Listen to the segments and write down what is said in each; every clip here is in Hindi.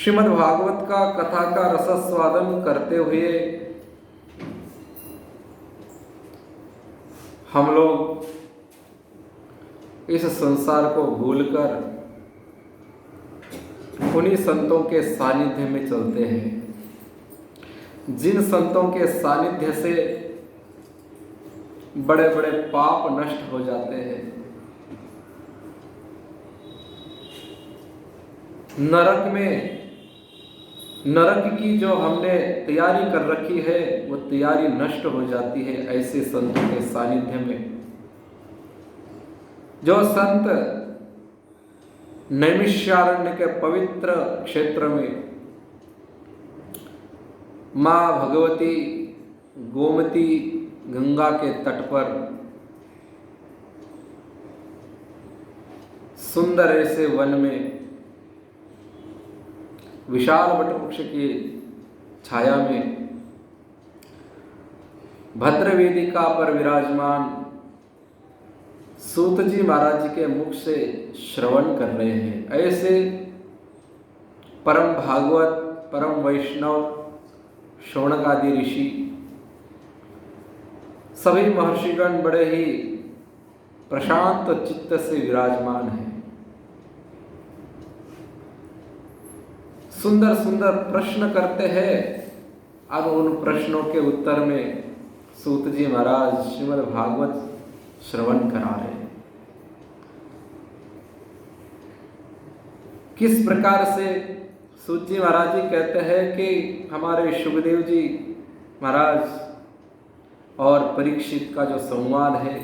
श्रीमद् भागवत का कथा का रसस्वादन करते हुए हम लोग इस संसार को भूलकर उन्हीं संतों के सानिध्य में चलते हैं जिन संतों के सानिध्य से बड़े बड़े पाप नष्ट हो जाते हैं। नरक की जो हमने तैयारी कर रखी है वो तैयारी नष्ट हो जाती है ऐसे संतों के सानिध्य में। जो संत नैमिषारण्य के पवित्र क्षेत्र में माँ भगवती गोमती गंगा के तट पर सुंदर ऐसे वन में विशाल वटवृक्ष की छाया में भद्र वेदिका पर विराजमान सूत जी महाराज के मुख से श्रवण कर रहे हैं। ऐसे परम भागवत परम वैष्णव शौनक आदि ऋषि सभी महर्षिगण बड़े ही प्रशांत चित्त से विराजमान हैं। सुंदर सुंदर प्रश्न करते हैं। अब उन प्रश्नों के उत्तर में सूत जी महाराज श्रीमद् भागवत श्रवण करा रहे हैं। किस प्रकार से सूत जी महाराज जी कहते हैं कि हमारे शुभदेव जी महाराज और परीक्षित का जो संवाद है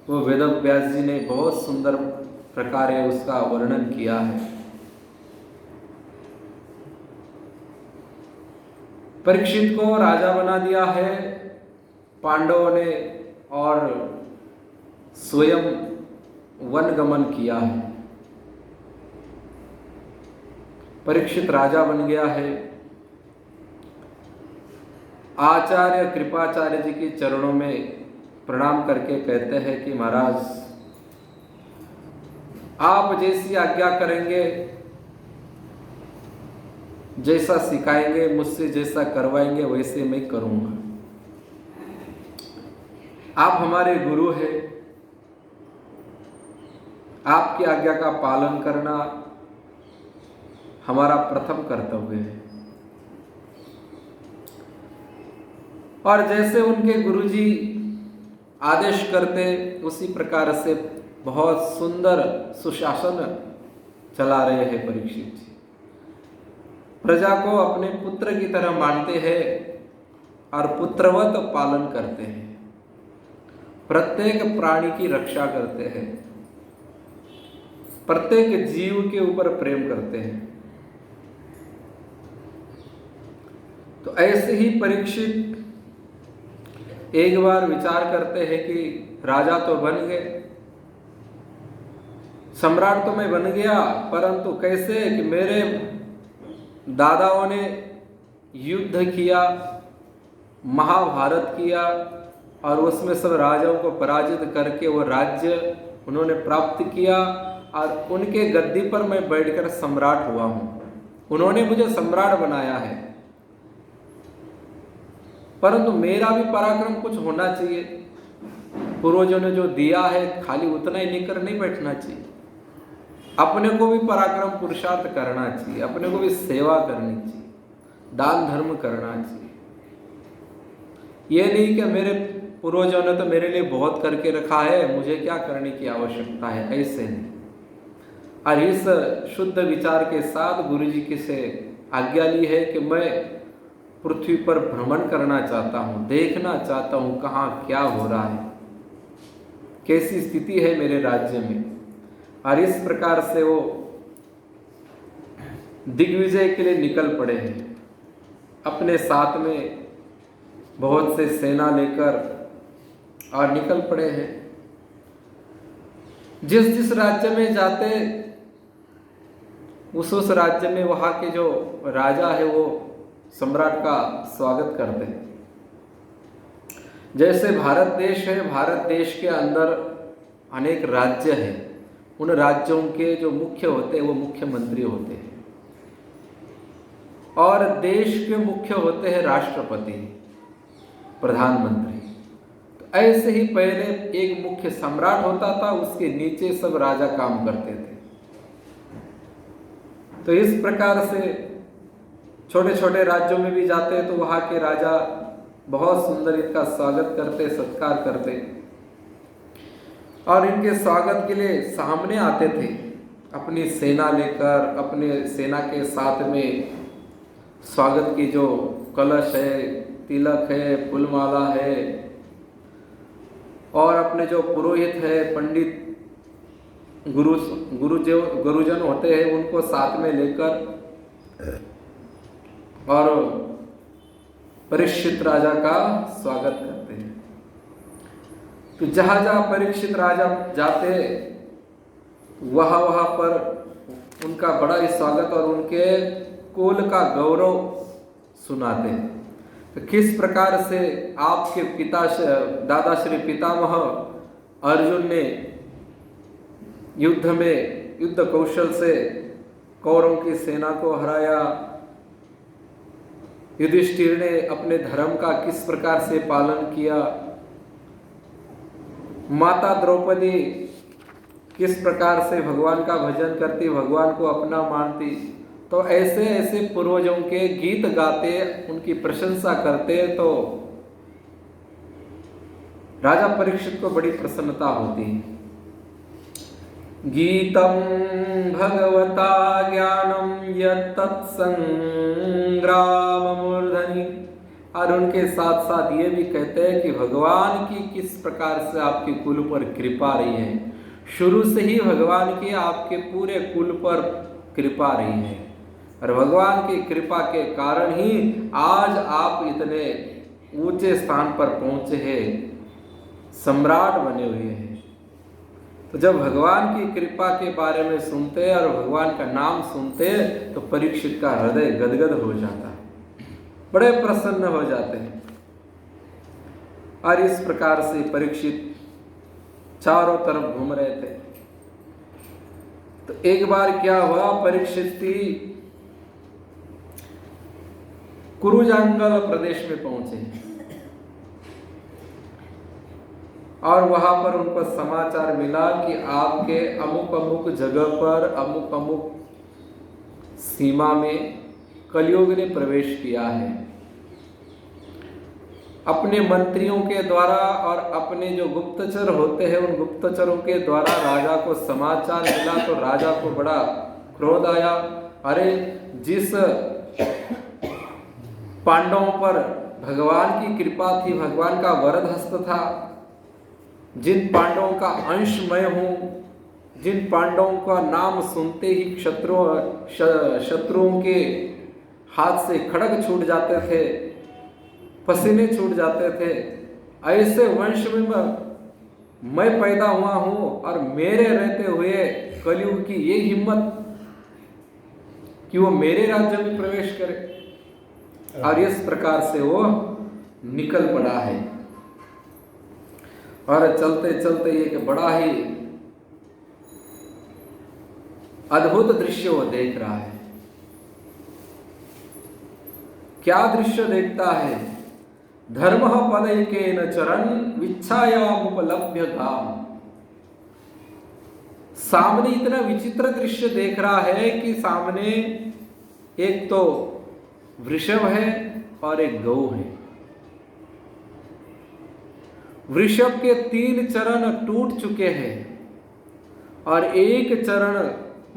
वो वेदव्यास जी ने बहुत सुंदर प्रकार से उसका वर्णन किया है। परीक्षित को राजा बना दिया है पांडवों ने और स्वयं वन गमन किया है। परीक्षित राजा बन गया है। आचार्य कृपाचार्य जी के चरणों में प्रणाम करके कहते हैं कि महाराज आप जैसी आज्ञा करेंगे, जैसा सिखाएंगे, मुझसे जैसा करवाएंगे वैसे मैं करूंगा। आप हमारे गुरु हैं, आपकी आज्ञा का पालन करना हमारा प्रथम कर्तव्य है। और जैसे उनके गुरुजी आदेश करते उसी प्रकार से बहुत सुंदर सुशासन चला रहे हैं परीक्षित जी। प्रजा को अपने पुत्र की तरह मानते हैं और पुत्रवत पालन करते हैं। प्रत्येक प्राणी की रक्षा करते हैं, प्रत्येक जीव के ऊपर प्रेम करते हैं। तो ऐसे ही परीक्षित एक बार विचार करते हैं कि राजा तो बन गए, सम्राट तो मैं बन गया, परंतु कैसे कि मेरे दादाओं ने युद्ध किया, महाभारत किया और उसमें सब राजाओं को पराजित करके वो राज्य उन्होंने प्राप्त किया और उनके गद्दी पर मैं बैठकर सम्राट हुआ हूँ। उन्होंने मुझे सम्राट बनाया है, परंतु मेरा भी पराक्रम कुछ होना चाहिए। पूर्वजों ने जो दिया है खाली उतना ही लेकर नहीं बैठना चाहिए। अपने को भी पराक्रम पुरुषार्थ करना चाहिए, अपने को भी सेवा करनी चाहिए, दान धर्म करना चाहिए। ये नहीं कि मेरे पूर्वजों ने तो मेरे लिए बहुत करके रखा है, मुझे क्या करने की आवश्यकता है, ऐसे नहीं। और इस शुद्ध विचार के साथ गुरु जी की से आज्ञा ली है कि मैं पृथ्वी पर भ्रमण करना चाहता हूँ, देखना चाहता हूँ कहाँ क्या हो रहा है, कैसी स्थिति है मेरे राज्य में। और इस प्रकार से वो दिग्विजय के लिए निकल पड़े हैं। अपने साथ में बहुत से सेना लेकर और निकल पड़े हैं। जिस जिस राज्य में जाते उस राज्य में वहाँ के जो राजा है वो सम्राट का स्वागत करते हैं। जैसे भारत देश है, भारत देश के अंदर अनेक राज्य हैं। उन राज्यों के जो मुख्य होते हैं वो मुख्यमंत्री होते हैं। और देश के मुख्य होते हैं राष्ट्रपति, प्रधानमंत्री। तो ऐसे ही पहले एक मुख्य सम्राट होता था, उसके नीचे सब राजा काम करते थे। तो इस प्रकार से छोटे छोटे राज्यों में भी जाते हैं तो वहाँ के राजा बहुत सुंदर इनका स्वागत करते, सत्कार करते, और इनके स्वागत के लिए सामने आते थे अपनी सेना लेकर। अपने सेना के साथ में स्वागत की जो कलश है, तिलक है, फूलमाला है, और अपने जो पुरोहित है, पंडित, गुरुजन होते हैं, उनको साथ में लेकर और परीक्षित राजा का स्वागत करते हैं। तो जहाँ जहाँ परीक्षित राजा जाते वहाँ वहाँ पर उनका बड़ा ही स्वागत और उनके कुल का गौरव सुनाते हैं। तो किस प्रकार से आपके पिता, दादा श्री पितामह अर्जुन ने युद्ध में युद्ध कौशल से कौरवों की सेना को हराया, युधिष्ठिर ने अपने धर्म का किस प्रकार से पालन किया, माता द्रौपदी किस प्रकार से भगवान का भजन करती, भगवान को अपना मानती। तो ऐसे ऐसे पूर्वजों के गीत गाते, उनकी प्रशंसा करते तो राजा परीक्षित को बड़ी प्रसन्नता होती है। गीतम भगवता ज्ञानम यत्तत्संग्राम मूर्धनि। और उनके साथ साथ ये भी कहते हैं कि भगवान की किस प्रकार से आपके कुल पर कृपा रही है। शुरू से ही भगवान की आपके पूरे कुल पर कृपा रही है, और भगवान की कृपा के कारण ही आज आप इतने ऊंचे स्थान पर पहुंचे हैं, सम्राट बने हुए हैं। तो जब भगवान की कृपा के बारे में सुनते हैं और भगवान का नाम सुनते हैं तो परीक्षित का हृदय गदगद हो जाता है, बड़े प्रसन्न हो जाते हैं। और इस प्रकार से परीक्षित चारों तरफ घूम रहे थे। तो एक बार क्या हुआ, परीक्षित कुरुजांगल प्रदेश में पहुंचे और वहां पर उनको समाचार मिला कि आपके अमुक अमुक जगह पर अमुक अमुक सीमा में कलयुग ने प्रवेश किया है। अपने मंत्रियों के द्वारा और अपने जो गुप्तचर होते हैं उन गुप्तचरों के द्वारा राजा को समाचार मिला। तो राजा को बड़ा क्रोध आया। अरे, जिस पांडवों पर भगवान की कृपा थी, भगवान का वरद हस्त था, जिन पांडवों का अंश मैं हूं, जिन पांडवों का नाम सुनते ही शत्रुओं के हाथ से खड़ग छूट जाते थे, पसीने छूट जाते थे, ऐसे वंश में मैं पैदा हुआ हूं और मेरे रहते हुए कलयुग की ये हिम्मत कि वो मेरे राज्य में प्रवेश करे। और इस प्रकार से वो निकल पड़ा है और चलते चलते एक बड़ा ही अद्भुत दृश्य वो देख रहा है। क्या दृश्य देखता है? धर्म पदैकेन चरण विच्छायामुपलभ्य धाम। सामने इतना विचित्र दृश्य देख रहा है कि सामने एक तो वृषभ है और एक गौ है। वृषभ के 3 चरण टूट चुके हैं और एक चरण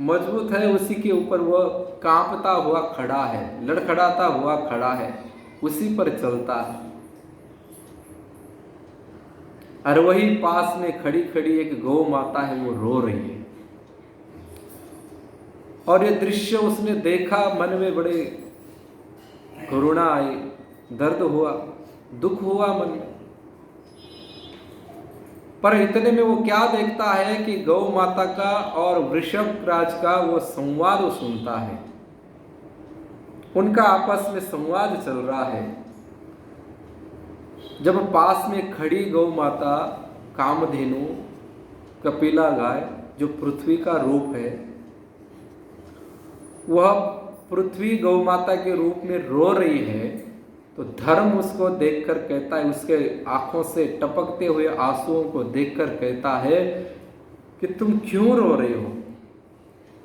मजबूत है, उसी के ऊपर वह कांपता हुआ खड़ा है, लड़खड़ाता हुआ खड़ा है, उसी पर चलता है। और वही पास में खड़ी खड़ी एक गौ माता है, वो रो रही है। और ये दृश्य उसने देखा, मन में बड़े करुणा आई, दर्द हुआ, दुख हुआ मन में। पर इतने में वो क्या देखता है कि गौ माता का और वृषभ राज का वो संवाद वो सुनता है। उनका आपस में संवाद चल रहा है। जब पास में खड़ी गौ माता कामधेनु, कपिला गाय, जो पृथ्वी का रूप है, वह पृथ्वी गौ माता के रूप में रो रही है, तो धर्म उसको देखकर कहता है, उसके आंखों से टपकते हुए आंसुओं को देखकर कहता है कि तुम क्यों रो रही हो?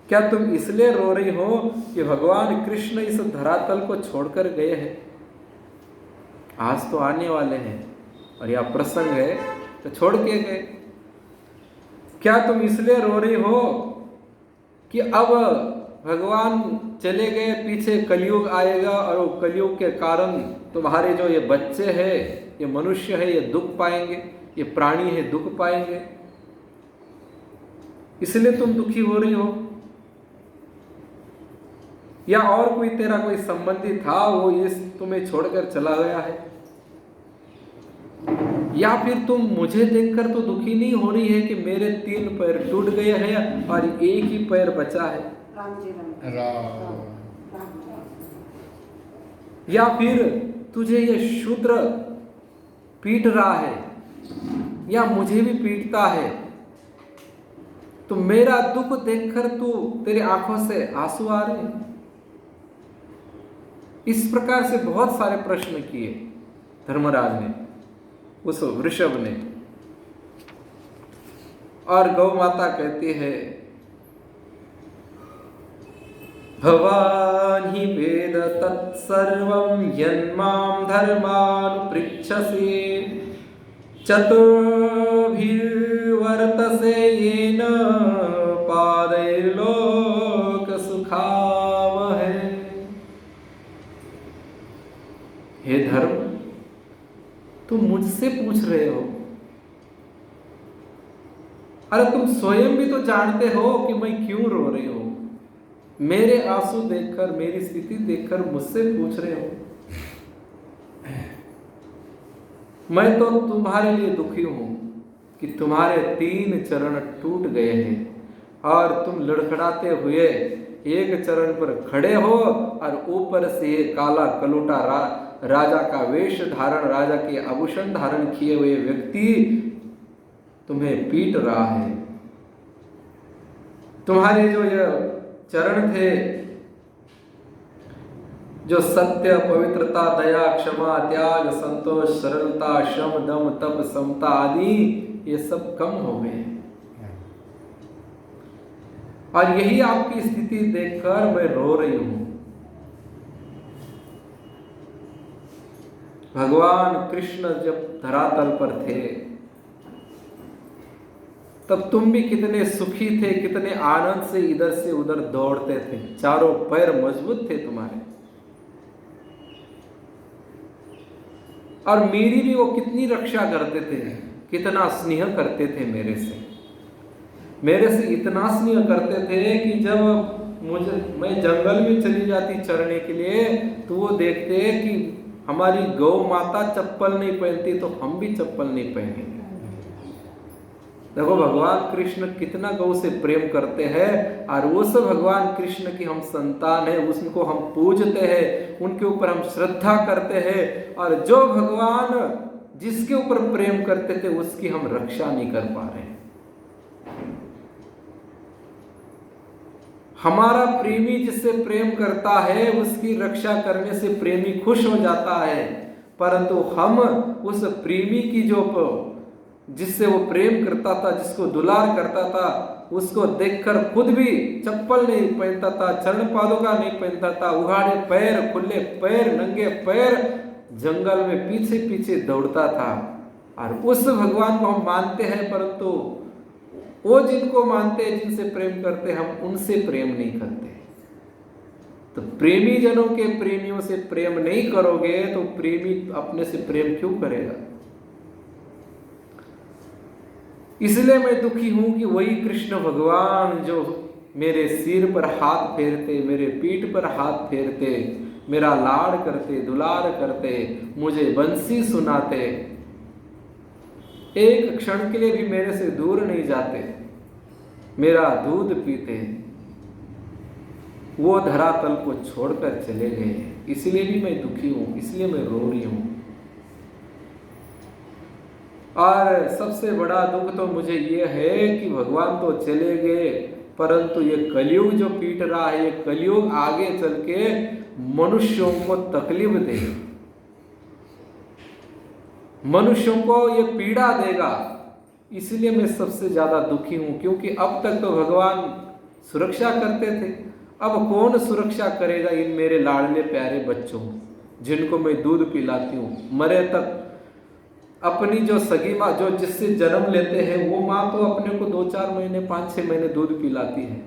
क्या तुम इसलिए रो रही हो कि भगवान कृष्ण इस धरातल को छोड़कर गए हैं? आज तो आने वाले हैं और यह प्रसंग है तो छोड़ के गए। क्या तुम इसलिए रो रही हो कि अब भगवान चले गए, पीछे कलयुग आएगा और वो कलयुग के कारण तुम्हारे जो ये बच्चे हैं, ये मनुष्य है, ये दुख पाएंगे, ये प्राणी है दुख पाएंगे, इसलिए तुम दुखी हो रही हो? या और कोई तेरा कोई संबंधी था, वो इस तुम्हें छोड़कर चला गया है? या फिर तुम मुझे देखकर तो दुखी नहीं हो रही है कि मेरे 3 पैर टूट गए हैं और एक ही पैर बचा है? या फिर तुझे ये शूद्र पीट रहा है या मुझे भी पीटता है, तो मेरा दुख देखकर तू तेरी आंखों से आंसू आ रहे हैं? इस प्रकार से बहुत सारे प्रश्न किए धर्मराज ने, उस वृषभ ने। और गौ माता कहती है, भवान ही वेद तत्सर्वं यन्मां धर्मानुपृच्छसि चतुर्भिर्वर्तसे येन पादैर्लोक सुखावहै। हे धर्म, तुम मुझसे पूछ रहे हो? अरे तुम स्वयं भी तो जानते हो कि मैं क्यों रो रही हूं। मेरे आंसू देखकर, मेरी स्थिति देखकर मुझसे पूछ रहे हो? मैं तो तुम्हारे लिए दुखी हूं कि तुम्हारे 3 चरण टूट गए हैं और तुम लड़खड़ाते हुए एक चरण पर खड़े हो और ऊपर से ये काला कलूटा राजा का वेश धारण, राजा के आभूषण धारण किए हुए व्यक्ति तुम्हें पीट रहा है। तुम्हारे जो ये चरण थे, जो सत्य, पवित्रता, दया, क्षमा, त्याग, संतोष, सरलता, शम, दम, तप, समता आदि, ये सब कम हो गए। और यही आपकी स्थिति देखकर मैं रो रही हूं। भगवान कृष्ण जब धरातल पर थे तब तुम भी कितने सुखी थे, कितने आनंद से इधर से उधर दौड़ते थे, चारों पैर मजबूत थे तुम्हारे। और मेरी भी वो कितनी रक्षा करते थे, कितना स्नेह करते थे मेरे से इतना स्नेह करते थे कि जब मैं जंगल में चली जाती चरने के लिए तो वो देखते कि हमारी गौ माता चप्पल नहीं पहनती तो हम भी चप्पल नहीं पहनेंगे। देखो भगवान कृष्ण कितना गौ से प्रेम करते हैं और उस भगवान कृष्ण की हम संतान है, उसको हम पूजते हैं, उनके ऊपर हम श्रद्धा करते हैं। और जो भगवान जिसके ऊपर प्रेम करते थे उसकी हम रक्षा नहीं कर पा रहे। हमारा प्रेमी जिससे प्रेम करता है उसकी रक्षा करने से प्रेमी खुश हो जाता है, परंतु हम उस प्रेमी की जो जिससे वो प्रेम करता था, जिसको दुलार करता था, उसको देखकर खुद भी चप्पल नहीं पहनता था, चरण पादुका नहीं पहनता था, उघाड़े पैर, खुले पैर, नंगे पैर जंगल में पीछे पीछे दौड़ता था। और उस भगवान को हम मानते हैं, परंतु वो जिनको मानते हैं, जिनसे प्रेम करते, हम उनसे प्रेम नहीं करते। तो प्रेमी जनों के प्रेमियों से प्रेम नहीं करोगे तो प्रेमी अपने से प्रेम क्यों करेगा? इसलिए मैं दुखी हूं कि वही कृष्ण भगवान जो मेरे सिर पर हाथ फेरते, मेरे पीठ पर हाथ फेरते, मेरा लाड़ करते, दुलार करते, मुझे बंसी सुनाते, एक क्षण के लिए भी मेरे से दूर नहीं जाते, मेरा दूध पीते, वो धरातल को छोड़कर चले गए। इसलिए भी मैं दुखी हूं, इसलिए मैं रो रही हूं। और सबसे बड़ा दुख तो मुझे ये है कि भगवान तो चले गए, परंतु ये कलयुग जो पीट रहा है, ये कलयुग आगे चल के मनुष्यों को तकलीफ देगा, मनुष्यों को ये पीड़ा देगा। इसलिए मैं सबसे ज्यादा दुखी हूं, क्योंकि अब तक तो भगवान सुरक्षा करते थे, अब कौन सुरक्षा करेगा इन मेरे लाडले प्यारे बच्चों जिनको मैं दूध पिलाती हूँ। मरे तक अपनी जो सगी माँ, जो जिससे जन्म लेते हैं, वो माँ तो अपने को 2-4 महीने 5-6 महीने दूध पिलाती है।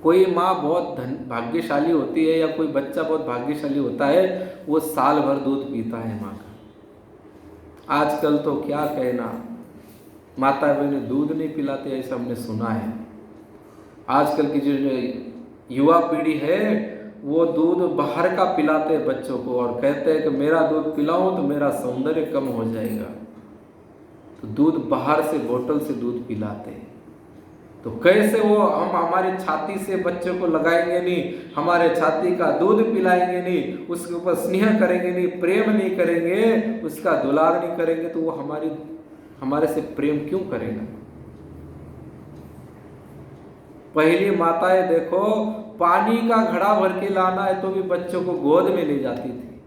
कोई माँ बहुत भाग्यशाली होती है या कोई बच्चा बहुत भाग्यशाली होता है, वो साल भर दूध पीता है माँ का। आजकल तो क्या कहना, माता बहने दूध नहीं पिलाते, ऐसा हमने सुना है। आजकल की जो युवा पीढ़ी है वो दूध बाहर का पिलाते हैं बच्चों को, और कहते हैं कि मेरा दूध पिलाओ तो मेरा सौंदर्य कम हो जाएगा, तो दूध बाहर से बोतल से दूध पिलाते हैं। तो कैसे वो हम हमारी छाती से बच्चों को लगाएंगे नहीं, हमारे छाती का दूध पिलाएंगे नहीं, उसके ऊपर स्नेह करेंगे नहीं, प्रेम नहीं करेंगे, उसका दुलार नहीं करेंगे, तो वो हमारे से प्रेम क्यों करेगा। पहली माताएं देखो, पानी का घड़ा भर के लाना है तो भी बच्चों को गोद में ले जाती थी।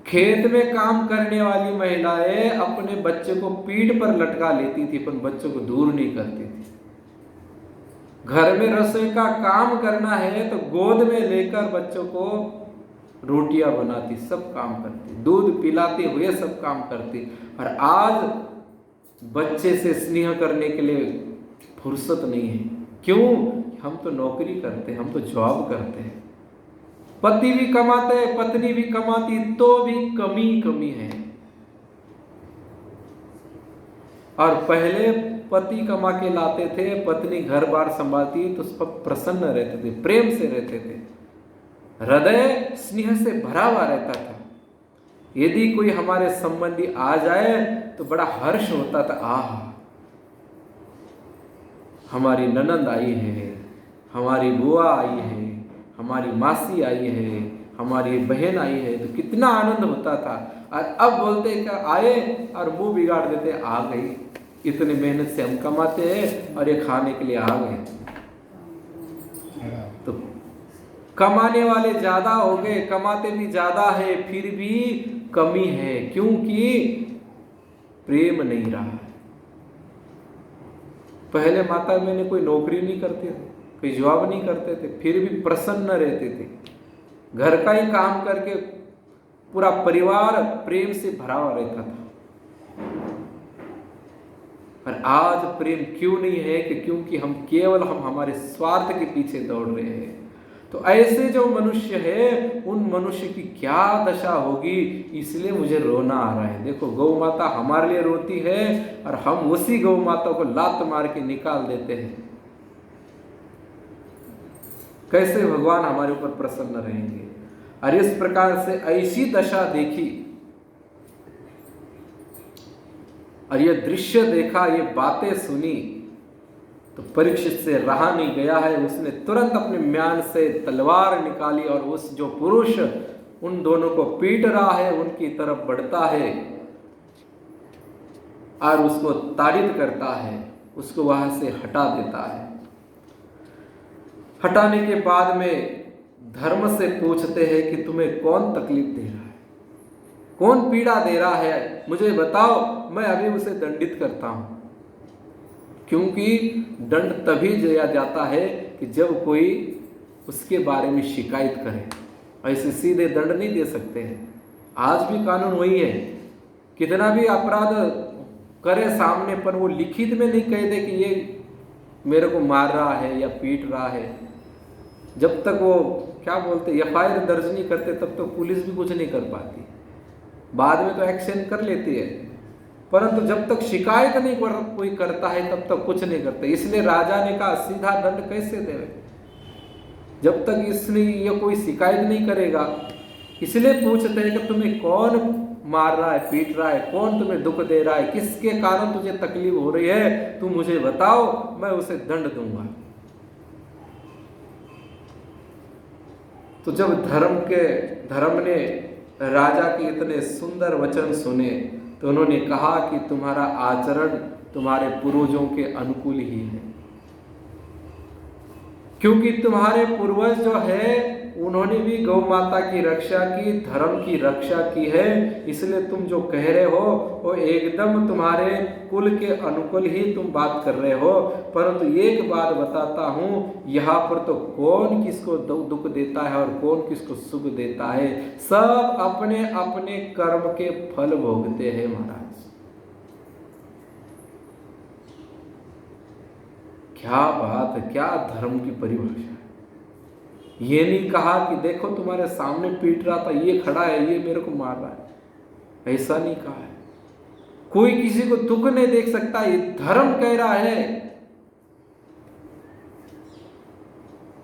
खेत में काम करने वाली महिलाएं अपने बच्चे को पीठ पर लटका लेती थी, पर बच्चों को दूर नहीं करती थी। घर में रसोई का काम करना है तो गोद में लेकर बच्चों को रोटियां बनाती, सब काम करती, दूध पिलाते हुए सब काम करती। और आज बच्चे से स्नेह करने के लिए फुर्सत नहीं है। क्यों? हम तो नौकरी करते हैं, हम तो जॉब करते हैं, पति भी कमाते, पत्नी भी कमाती, तो भी कमी है। और पहले पति कमा के लाते थे, पत्नी घर बार संभालती तो उस पर प्रसन्न रहते थे, प्रेम से रहते थे, हृदय स्नेह से भरा हुआ रहता था। यदि कोई हमारे संबंधी आ जाए तो बड़ा हर्ष होता था, आह हमारी ननंद आई है, हमारी बुआ आई है, हमारी मासी आई है, हमारी बहन आई है, तो कितना आनंद होता था। और अब बोलते क्या आए और मुंह बिगाड़ देते, आ गई, इतनी मेहनत से हम कमाते हैं और ये खाने के लिए आ गए। तो कमाने वाले ज्यादा हो गए, कमाते भी ज्यादा है, फिर भी कमी है, क्योंकि प्रेम नहीं रहा। पहले माता मैंने कोई नौकरी नहीं करते थे, कोई जॉब नहीं करते थे, फिर भी प्रसन्न रहते थे, घर का ही काम करके पूरा परिवार प्रेम से भरा हुआ रहता था। पर आज प्रेम क्यों नहीं है? कि क्योंकि हम केवल हमारे स्वार्थ के पीछे दौड़ रहे हैं। तो ऐसे जो मनुष्य है, उन मनुष्य की क्या दशा होगी, इसलिए मुझे रोना आ रहा है। देखो, गौ माता हमारे लिए रोती है और हम उसी गौ माता को लात मार के निकाल देते हैं। कैसे भगवान हमारे ऊपर प्रसन्न रहेंगे? और इस प्रकार से ऐसी दशा देखी और ये दृश्य देखा, ये बातें सुनी, तो परीक्षित से रहा नहीं गया है। उसने तुरंत अपने म्यान से तलवार निकाली और उस जो पुरुष उन दोनों को पीट रहा है उनकी तरफ बढ़ता है और उसको ताड़ित करता है, उसको वहां से हटा देता है। हटाने के बाद में धर्म से पूछते हैं कि तुम्हें कौन तकलीफ दे रहा है, कौन पीड़ा दे रहा है, मुझे बताओ, मैं अभी उसे दंडित करता हूं। क्योंकि दंड तभी दिया जाता है कि जब कोई उसके बारे में शिकायत करे, ऐसे सीधे दंड नहीं दे सकते हैं। आज भी कानून वही है, कितना भी अपराध करे सामने, पर वो लिखित में नहीं कह दे कि ये मेरे को मार रहा है या पीट रहा है। जब तक वो क्या बोलते एफआईआर दर्ज नहीं करते तब तक पुलिस भी कुछ नहीं कर पाती। बाद में तो एक्शन कर लेती है, परंतु जब तक शिकायत नहीं कोई करता है तब तक कुछ नहीं करते। इसलिए राजा ने कहा सीधा दंड कैसे देवे, जब तक इसने ये कोई शिकायत नहीं करेगा। इसलिए पूछते हैं कि तुम्हें कौन मार रहा है, पीट रहा है, कौन तुम्हें दुख दे रहा है, किसके कारण तुझे तकलीफ हो रही है, तुम मुझे बताओ, मैं उसे दंड दूंगा। तो जब धर्म ने राजा के इतने सुंदर वचन सुने तो उन्होंने कहा कि तुम्हारा आचरण तुम्हारे पूर्वजों के अनुकूल ही है, क्योंकि तुम्हारे पूर्वज जो है उन्होंने भी गौ माता की रक्षा की, धर्म की रक्षा की है, इसलिए तुम जो कह रहे हो वो एकदम तुम्हारे कुल के अनुकूल ही तुम बात कर रहे हो। परंतु एक बात बताता हूँ, यहाँ पर तो कौन किसको दुख देता है और कौन किसको सुख देता है, सब अपने अपने कर्म के फल भोगते हैं महाराज। क्या बात है, क्या धर्म की परिभाषा है। ये नहीं कहा कि देखो तुम्हारे सामने पीट रहा था, ये खड़ा है, ये मेरे को मार रहा है, ऐसा नहीं कहा है। कोई किसी को दुख नहीं देख सकता, ये धर्म कह रहा है।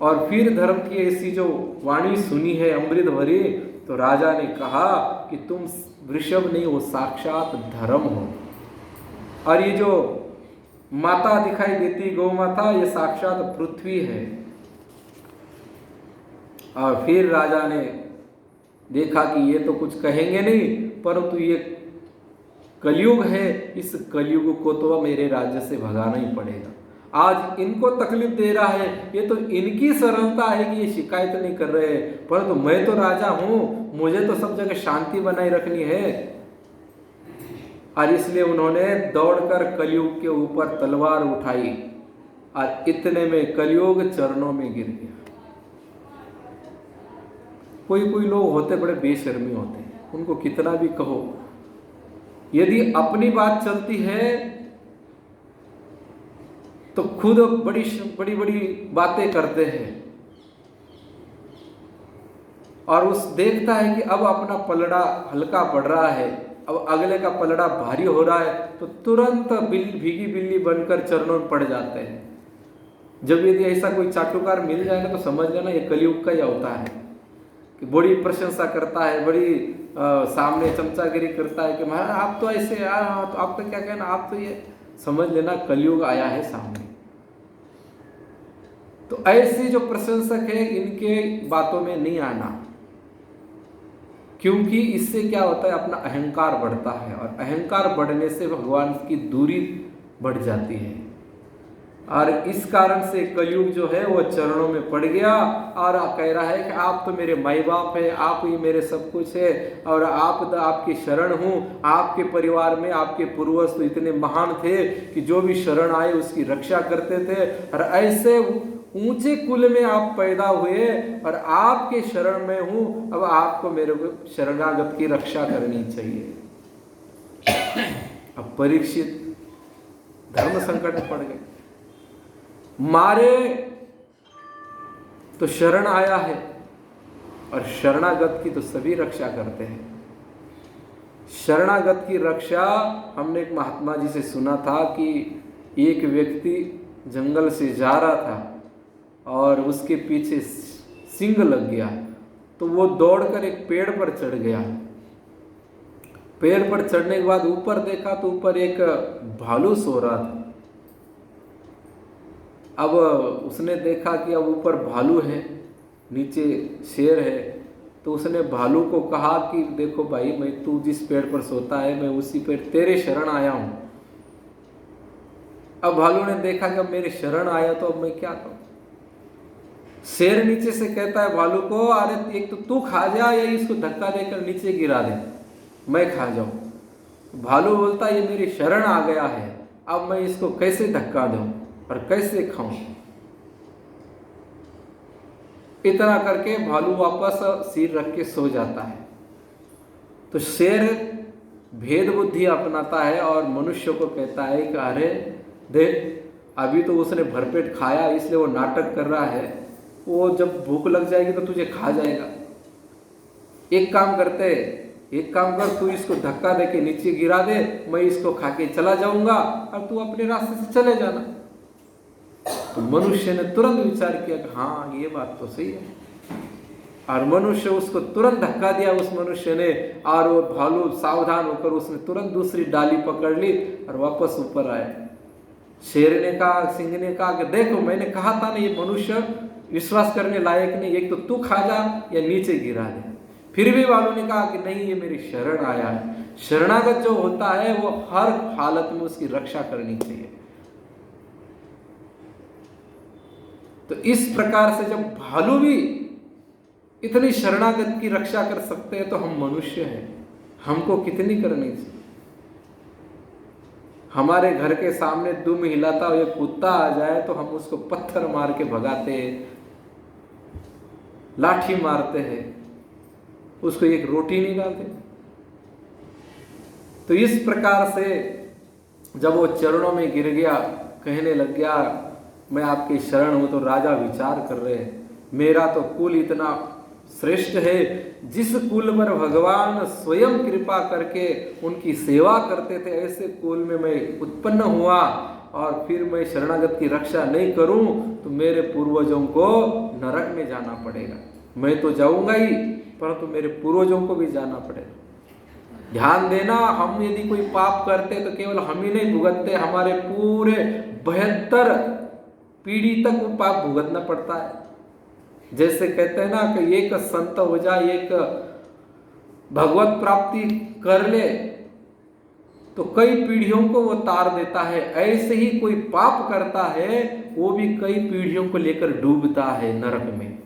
और फिर धर्म की ऐसी जो वाणी सुनी है अमृत भरी, तो राजा ने कहा कि तुम वृषभ नहीं हो, साक्षात धर्म हो। और ये जो माता दिखाई देती गौ माता, ये साक्षात पृथ्वी है। और फिर राजा ने देखा कि ये तो कुछ कहेंगे नहीं, परंतु ये कलयुग है, इस कलयुग को तो मेरे राज्य से भगाना ही पड़ेगा। आज इनको तकलीफ दे रहा है, ये तो इनकी सरलता है कि ये शिकायत नहीं कर रहे हैं, परंतु मैं तो राजा हूं, मुझे तो सब जगह शांति बनाए रखनी है। और इसलिए उन्होंने दौड़कर कलयुग के ऊपर तलवार उठाई और इतने में कलयुग चरणों में गिर गया। कोई कोई लोग होते बड़े बेशर्मी होते हैं, उनको कितना भी कहो, यदि अपनी बात चलती है तो खुद बड़ी बड़ी बड़ी बातें करते हैं। और उस देखता है कि अब अपना पलड़ा हल्का पड़ रहा है, अब अगले का पलड़ा भारी हो रहा है, तो तुरंत भीगी बिल्ली बनकर चरणों में पड़ जाते हैं। जब यदि ऐसा कोई चाटुकार मिल जाएगा तो समझ लेना ये कलयुग का ही अवतार है, कि बड़ी प्रशंसा करता है, बड़ी सामने चमचागिरी करता है कि महाराज आप तो ऐसे, तो आप तो क्या कहना, आप तो ये, समझ लेना कलयुग आया है सामने। तो ऐसे जो प्रशंसक है इनके बातों में नहीं आना, क्योंकि इससे क्या होता है, अपना अहंकार बढ़ता है, और अहंकार बढ़ने से भगवान की दूरी बढ़ जाती है। और इस कारण से कलयुग जो है वो चरणों में पड़ गया और कह रहा है कि आप तो मेरे माई बाप है, आप ही मेरे सब कुछ है, और आपकी शरण हूँ। आपके परिवार में आपके पूर्वज तो इतने महान थे कि जो भी शरण आए उसकी रक्षा करते थे, और ऐसे ऊंचे कुल में आप पैदा हुए और आपके शरण में हूँ, अब आपको मेरे को शरणागत की रक्षा करनी चाहिए। अब परीक्षित धर्म संकट में पड़ गए, मारे तो शरण आया है, और शरणागत की तो सभी रक्षा करते हैं। शरणागत की रक्षा हमने एक महात्मा जी से सुना था कि एक व्यक्ति जंगल से जा रहा था और उसके पीछे सिंह लग गया, तो वो दौड़कर एक पेड़ पर चढ़ गया। पेड़ पर चढ़ने के बाद ऊपर देखा तो ऊपर एक भालू सो रहा था। अब उसने देखा कि अब ऊपर भालू है, नीचे शेर है, तो उसने भालू को कहा कि देखो भाई, मैं तू जिस पेड़ पर सोता है मैं उसी पेड़ तेरे शरण आया हूं। अब भालू ने देखा कि अब मेरे शरण आया तो अब मैं क्या करूं। शेर नीचे से कहता है भालू को, अरे एक तो तू खा जा या इसको धक्का देकर नीचे गिरा दे, मैं खा जाऊं। भालू बोलता ये मेरी शरण आ गया है, अब मैं इसको कैसे धक्का दूं और कैसे खाऊं। इतना करके भालू वापस सिर रख के सो जाता है। तो शेर भेद बुद्धि अपनाता है और मनुष्य को कहता है कि अरे देख, अभी तो उसने भरपेट खाया इसलिए वो नाटक कर रहा है, वो जब भूख लग जाएगी तो तुझे खा जाएगा। एक काम करते, एक काम कर, तू इसको धक्का देके नीचे गिरा दे, मैं इसको खा के चला जाऊंगा और तू अपने रास्ते से चले जाना। तो मनुष्य ने तुरंत विचार किया कि हाँ ये बात तो सही है, और मनुष्य उसको तुरंत धक्का दिया उस मनुष्य ने, और वो भालू सावधान होकर उसने तुरंत दूसरी डाली पकड़ ली और वापस ऊपर आया। शेर ने कहा, सिंह ने कहा कि देखो मैंने कहा था ना ये मनुष्य विश्वास करने लायक नहीं, एक तो तू खा जा या नीचे गिरा दे। फिर भी भालू ने कहा कि नहीं ये मेरी शरण आया है। शरणागत जो होता है वो हर हालत में उसकी रक्षा करनी चाहिए। तो इस प्रकार से जब भालू भी इतनी शरणागत की रक्षा कर सकते हैं तो हम मनुष्य हैं, हमको कितनी करनी चाहिए। हमारे घर के सामने दुम हिलाता हुआ कुत्ता आ जाए तो हम उसको पत्थर मार के भगाते हैं, लाठी मारते हैं, उसको एक रोटी नहीं डालते। तो इस प्रकार से जब वो चरणों में गिर गया, कहने लग गया मैं आपकी शरण हूं, तो राजा विचार कर रहे हैं मेरा तो कुल इतना श्रेष्ठ है, जिस कुल पर भगवान स्वयं कृपा करके उनकी सेवा करते थे, ऐसे कुल में मैं उत्पन्न हुआ और फिर मैं शरणागत की रक्षा नहीं करूं तो मेरे पूर्वजों को नरक में जाना पड़ेगा। मैं तो जाऊंगा ही, परंतु मेरे पूर्वजों को भी जाना पड़ेगा। ध्यान देना, हम यदि कोई पाप करते तो केवल हम ही नहीं भुगतते, हमारे पूरे 72 पीढ़ी तक वो पाप भुगतना पड़ता है। जैसे कहते हैं ना कि एक संत हो जाए, एक भगवत प्राप्ति कर ले तो कई पीढ़ियों को वो तार देता है। ऐसे ही कोई पाप करता है वो भी कई पीढ़ियों को लेकर डूबता है नरक में।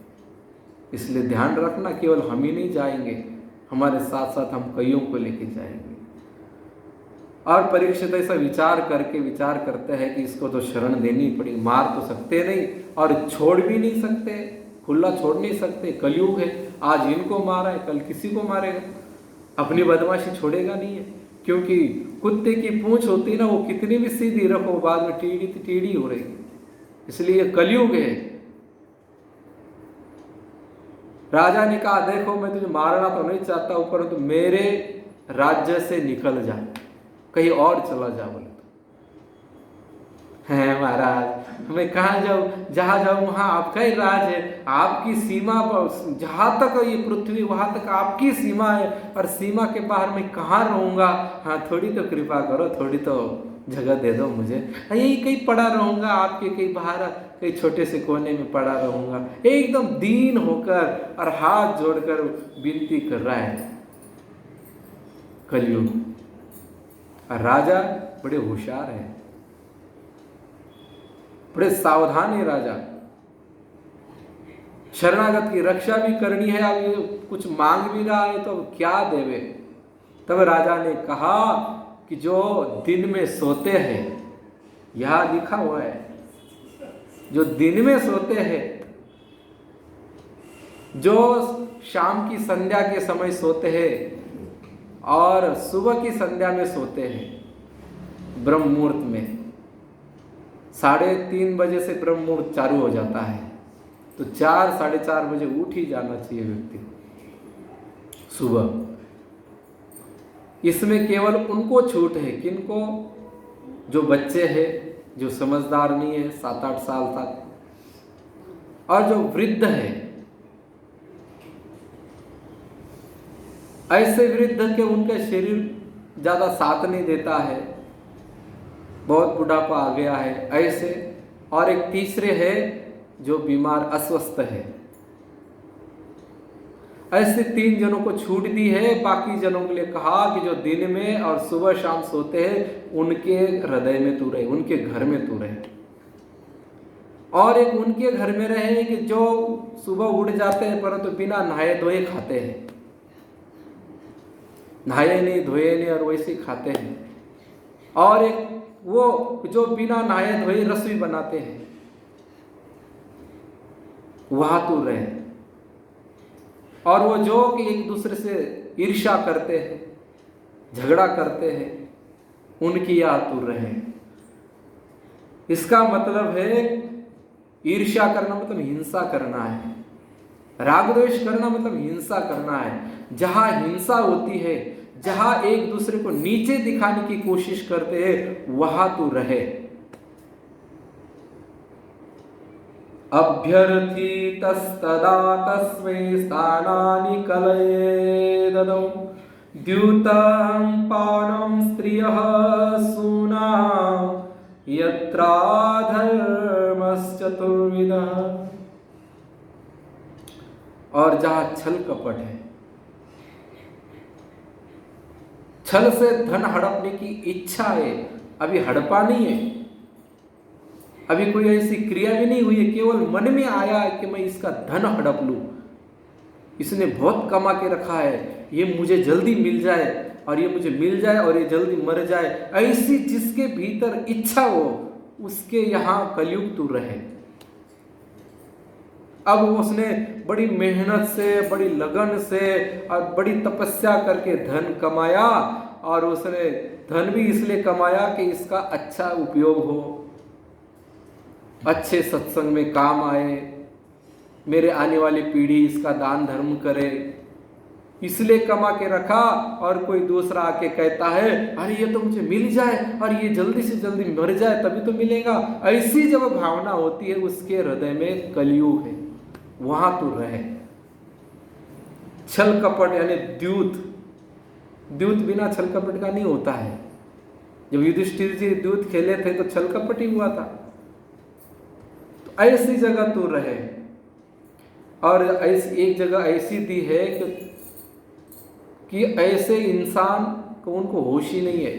इसलिए ध्यान रखना, केवल हम ही नहीं जाएंगे, हमारे साथ साथ हम कईयों को लेके जाएंगे। और परीक्षित ऐसा विचार करते हैं कि इसको तो शरण देनी पड़ी, मार तो सकते नहीं और छोड़ भी नहीं सकते, खुला छोड़ नहीं सकते, कलयुग है, आज इनको मारा है कल किसी को मारेगा, अपनी बदमाशी छोड़ेगा नहीं है। क्योंकि कुत्ते की पूंछ होती है ना, वो कितनी भी सीधी रखो बाद में टेढ़ी हो रही, इसलिए कलयुग है। राजा ने कहा देखो मैं तुझे मारना तो नहीं चाहता हूं, परंतु मेरे राज्य से निकल जा, कहीं और चला जा। बोले है महाराज मैं कहाँ जाऊँ, जहाँ जाऊँ वहाँ आपका ही राज है, आपकी सीमा पर, जहाँ तक ये पृथ्वी वहाँ तक आपकी सीमा है, और सीमा के बाहर मैं कहाँ रहूँगा। हाँ थोड़ी तो कृपा करो, थोड़ी तो जगह दे दो मुझे, यही कहीं पड़ा रहूँगा आपके, कहीं बाहर कहीं छोटे से कोने में पड़ा रहूँगा। एकदम दीन होकर और हाथ जोड़कर विनती कर रहा है कलयुग। और राजा बड़े होशियार हैं, बड़े सावधान है राजा, शरणागत की रक्षा भी करनी है। अब ये कुछ मांग भी रहा है तो क्या देवे। तब राजा ने कहा कि जो दिन में सोते हैं, यहां लिखा हुआ है, जो दिन में सोते हैं, जो शाम की संध्या के समय सोते हैं और सुबह की संध्या में सोते हैं, ब्रह्म मुहूर्त में 3:30 बजे से ब्रह्म मुहूर्त चालू हो जाता है, तो 4-4:30 बजे उठ ही जाना चाहिए व्यक्ति सुबह। इसमें केवल उनको छूट है, किनको, जो बच्चे हैं, जो समझदार नहीं है 7-8 साल तक, और जो वृद्ध है। ऐसे वृद्ध के उनका शरीर ज्यादा साथ नहीं देता है, बहुत बुढ़ापा आ गया है ऐसे। और एक तीसरे है जो बीमार अस्वस्थ है। ऐसे 3 जनों को छूट दी है। बाकी जनों के लिए कहा कि जो दिन में और सुबह शाम सोते हैं उनके हृदय में तू रहे, उनके घर में तू रहे। और एक उनके घर में रहे कि जो सुबह उठ जाते हैं परंतु बिना नहाए धोए खाते हैं, नहाए नहीं धोए नहीं और वैसे ही खाते हैं। और एक वो जो बिना नहाए धोए रसोई बनाते हैं, वहां तू रहे। और वो जो कि एक दूसरे से ईर्ष्या करते हैं, झगड़ा करते हैं, उनकी यहाँ तू रहे। इसका मतलब है ईर्ष्या करना मतलब हिंसा करना है, राग द्वेष करना मतलब हिंसा करना है। जहां हिंसा होती है, जहां एक दूसरे को नीचे दिखाने की कोशिश करते हैं, वहां तू रहे। अभ्यर्थितस्तदा तस्मै स्थानानि कलये ददौ द्यूतं पानं स्त्रियः सूना यत्रा धर्मश्चतुर्विधः। और जहां छल कपट है, छल से धन हड़पने की इच्छा है, अभी हड़पा नहीं है, अभी कोई ऐसी क्रिया भी नहीं हुई है, केवल मन में आया है कि मैं इसका धन हड़प लूं, इसने बहुत कमा के रखा है, ये मुझे जल्दी मिल जाए, और ये मुझे मिल जाए और ये जल्दी मर जाए, ऐसी जिसके भीतर इच्छा हो उसके यहां कलयुग तू रहे। अब उसने बड़ी मेहनत से, बड़ी लगन से और बड़ी तपस्या करके धन कमाया, और उसने धन भी इसलिए कमाया कि इसका अच्छा उपयोग हो, अच्छे सत्संग में काम आए, मेरे आने वाली पीढ़ी इसका दान धर्म करे, इसलिए कमा के रखा। और कोई दूसरा आके कहता है अरे ये तो मुझे मिल जाए और ये जल्दी से जल्दी मर जाए तभी तो मिलेगा, ऐसी जब भावना होती है उसके हृदय में कलयुग है, वहां तो रहे। छल कपट यानी द्यूत बिना छल कपट का नहीं होता है। जब युधिष्ठिर जी द्यूत खेले थे तो छल कपट ही हुआ था। तो ऐसी जगह तू रहे। और ऐसी एक जगह ऐसी दी है कि ऐसे इंसान को उनको होश ही नहीं है।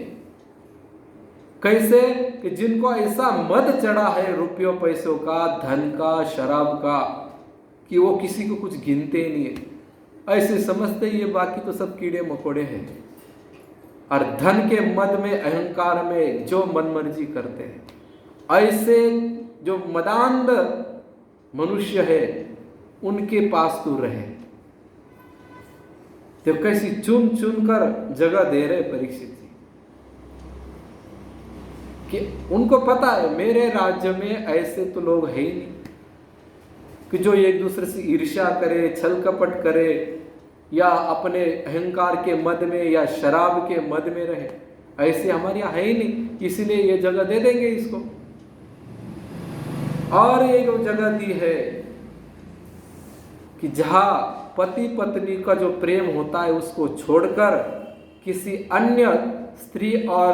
कैसे कि जिनको ऐसा मद चढ़ा है रुपयों पैसों का, धन का, शराब का, कि वो किसी को कुछ गिनते ही नहीं है, ऐसे समझते ये बाकी तो सब कीड़े मकोड़े हैं। और धन के मद में, अहंकार में जो मनमर्जी करते हैं, ऐसे जो मदांध मनुष्य है उनके पास तू रहे। तो कैसी चुन चुन कर जगह दे रहे परीक्षित जी, कि उनको पता है मेरे राज्य में ऐसे तो लोग है ही नहीं कि जो एक दूसरे से ईर्ष्या करे, छल कपट करे, या अपने अहंकार के मद में या शराब के मद में रहे, ऐसे हमारे यहाँ है ही नहीं, इसीलिए ये जगह दे देंगे इसको। और ये जो जगह दी है कि जहां पति पत्नी का जो प्रेम होता है उसको छोड़कर किसी अन्य स्त्री और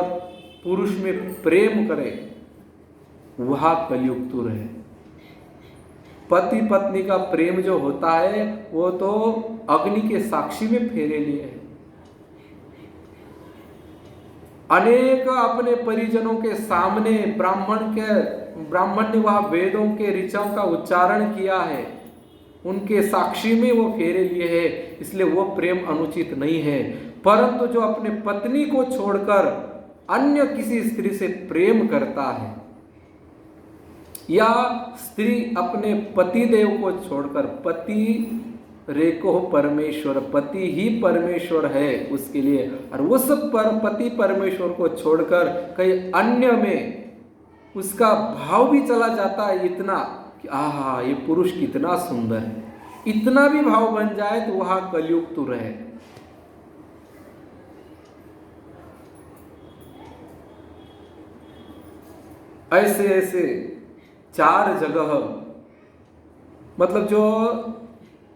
पुरुष में प्रेम करे, वहां कलयुग तो रहे। पति पत्नी का प्रेम जो होता है वो तो अग्नि के साक्षी में फेरे लिए है। अनेक अपने परिजनों के सामने ब्राह्मण ने वह वेदों के ऋचाओं का उच्चारण किया है, उनके साक्षी में वो फेरे लिए है, इसलिए वो प्रेम अनुचित नहीं है। परंतु जो अपने पत्नी को छोड़कर अन्य किसी स्त्री से प्रेम करता है, या स्त्री अपने पति देव को छोड़कर, पति रेको परमेश्वर, पति ही परमेश्वर है उसके लिए, और उस पर पति परमेश्वर को छोड़कर कहीं अन्य में उसका भाव भी चला जाता है इतना कि आहा ये पुरुष कितना सुंदर है, इतना भी भाव बन जाए तो वहां कलयुग तो रहे। ऐसे ऐसे 4 जगह, मतलब जो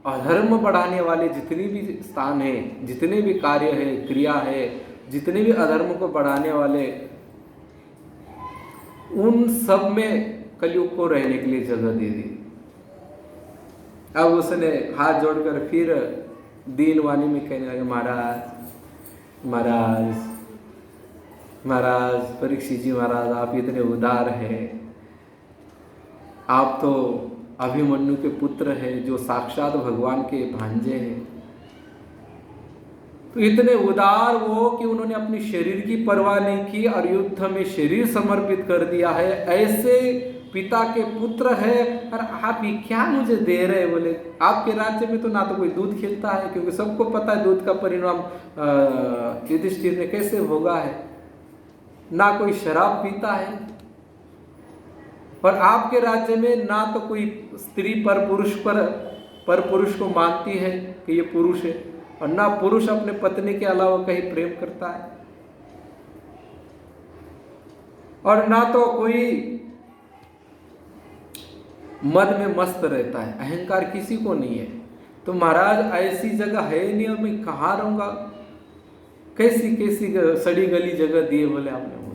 अधर्म बढ़ाने वाले जितने भी स्थान हैं, जितने भी कार्य है, क्रिया है, जितने भी अधर्म को बढ़ाने वाले, उन सब में कलयुग को रहने के लिए जगह दे दी। अब उसने हाथ जोड़कर फिर दीन वाणी में कहने लगे, महाराज परीक्षित जी महाराज, आप इतने उदार हैं, आप तो अभिमन्यु के पुत्र हैं जो साक्षात भगवान के भांजे हैं। तो इतने उदार वो कि उन्होंने अपनी शरीर की परवाह नहीं की और युद्ध में शरीर समर्पित कर दिया है। ऐसे पिता के पुत्र है और आप ये क्या मुझे दे रहे? बोले आपके राज्य में तो ना तो कोई दूध खिलता है, क्योंकि सबको पता है दूध का परिणाम युधिष्ठिर ने कैसे भोगा है, ना कोई शराब पीता है, और आपके राज्य में ना तो कोई स्त्री पर पुरुष को मानती है कि ये पुरुष है, और ना पुरुष अपने पत्नी के अलावा कहीं प्रेम करता है, और ना तो कोई मद में मस्त रहता है, अहंकार किसी को नहीं है। तो महाराज ऐसी जगह है नहीं और मैं कहाँ रहूंगा? कैसी कैसी सड़ी गली जगह दिए बोले आपने, मुझे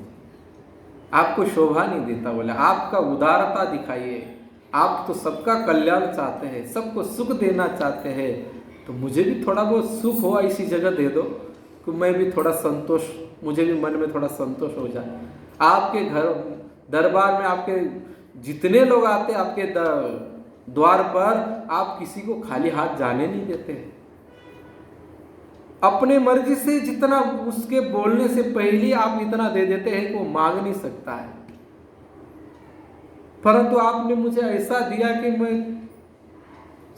आपको शोभा नहीं देता, बोले आपका उदारता दिखाइए, आप तो सबका कल्याण चाहते हैं, सबको सुख देना चाहते हैं, तो मुझे भी थोड़ा बहुत सुख हो ऐसी जगह दे दो कि मैं भी थोड़ा संतोष, मुझे भी मन में थोड़ा संतोष हो जाए। आपके घर दरबार में आपके जितने लोग आते आपके द्वार पर, आप किसी को खाली हाथ जाने नहीं देते। अपने मर्जी से जितना उसके बोलने से पहले आप इतना दे देते हैं कि वो मांग नहीं सकता है। परंतु आपने मुझे ऐसा दिया कि मैं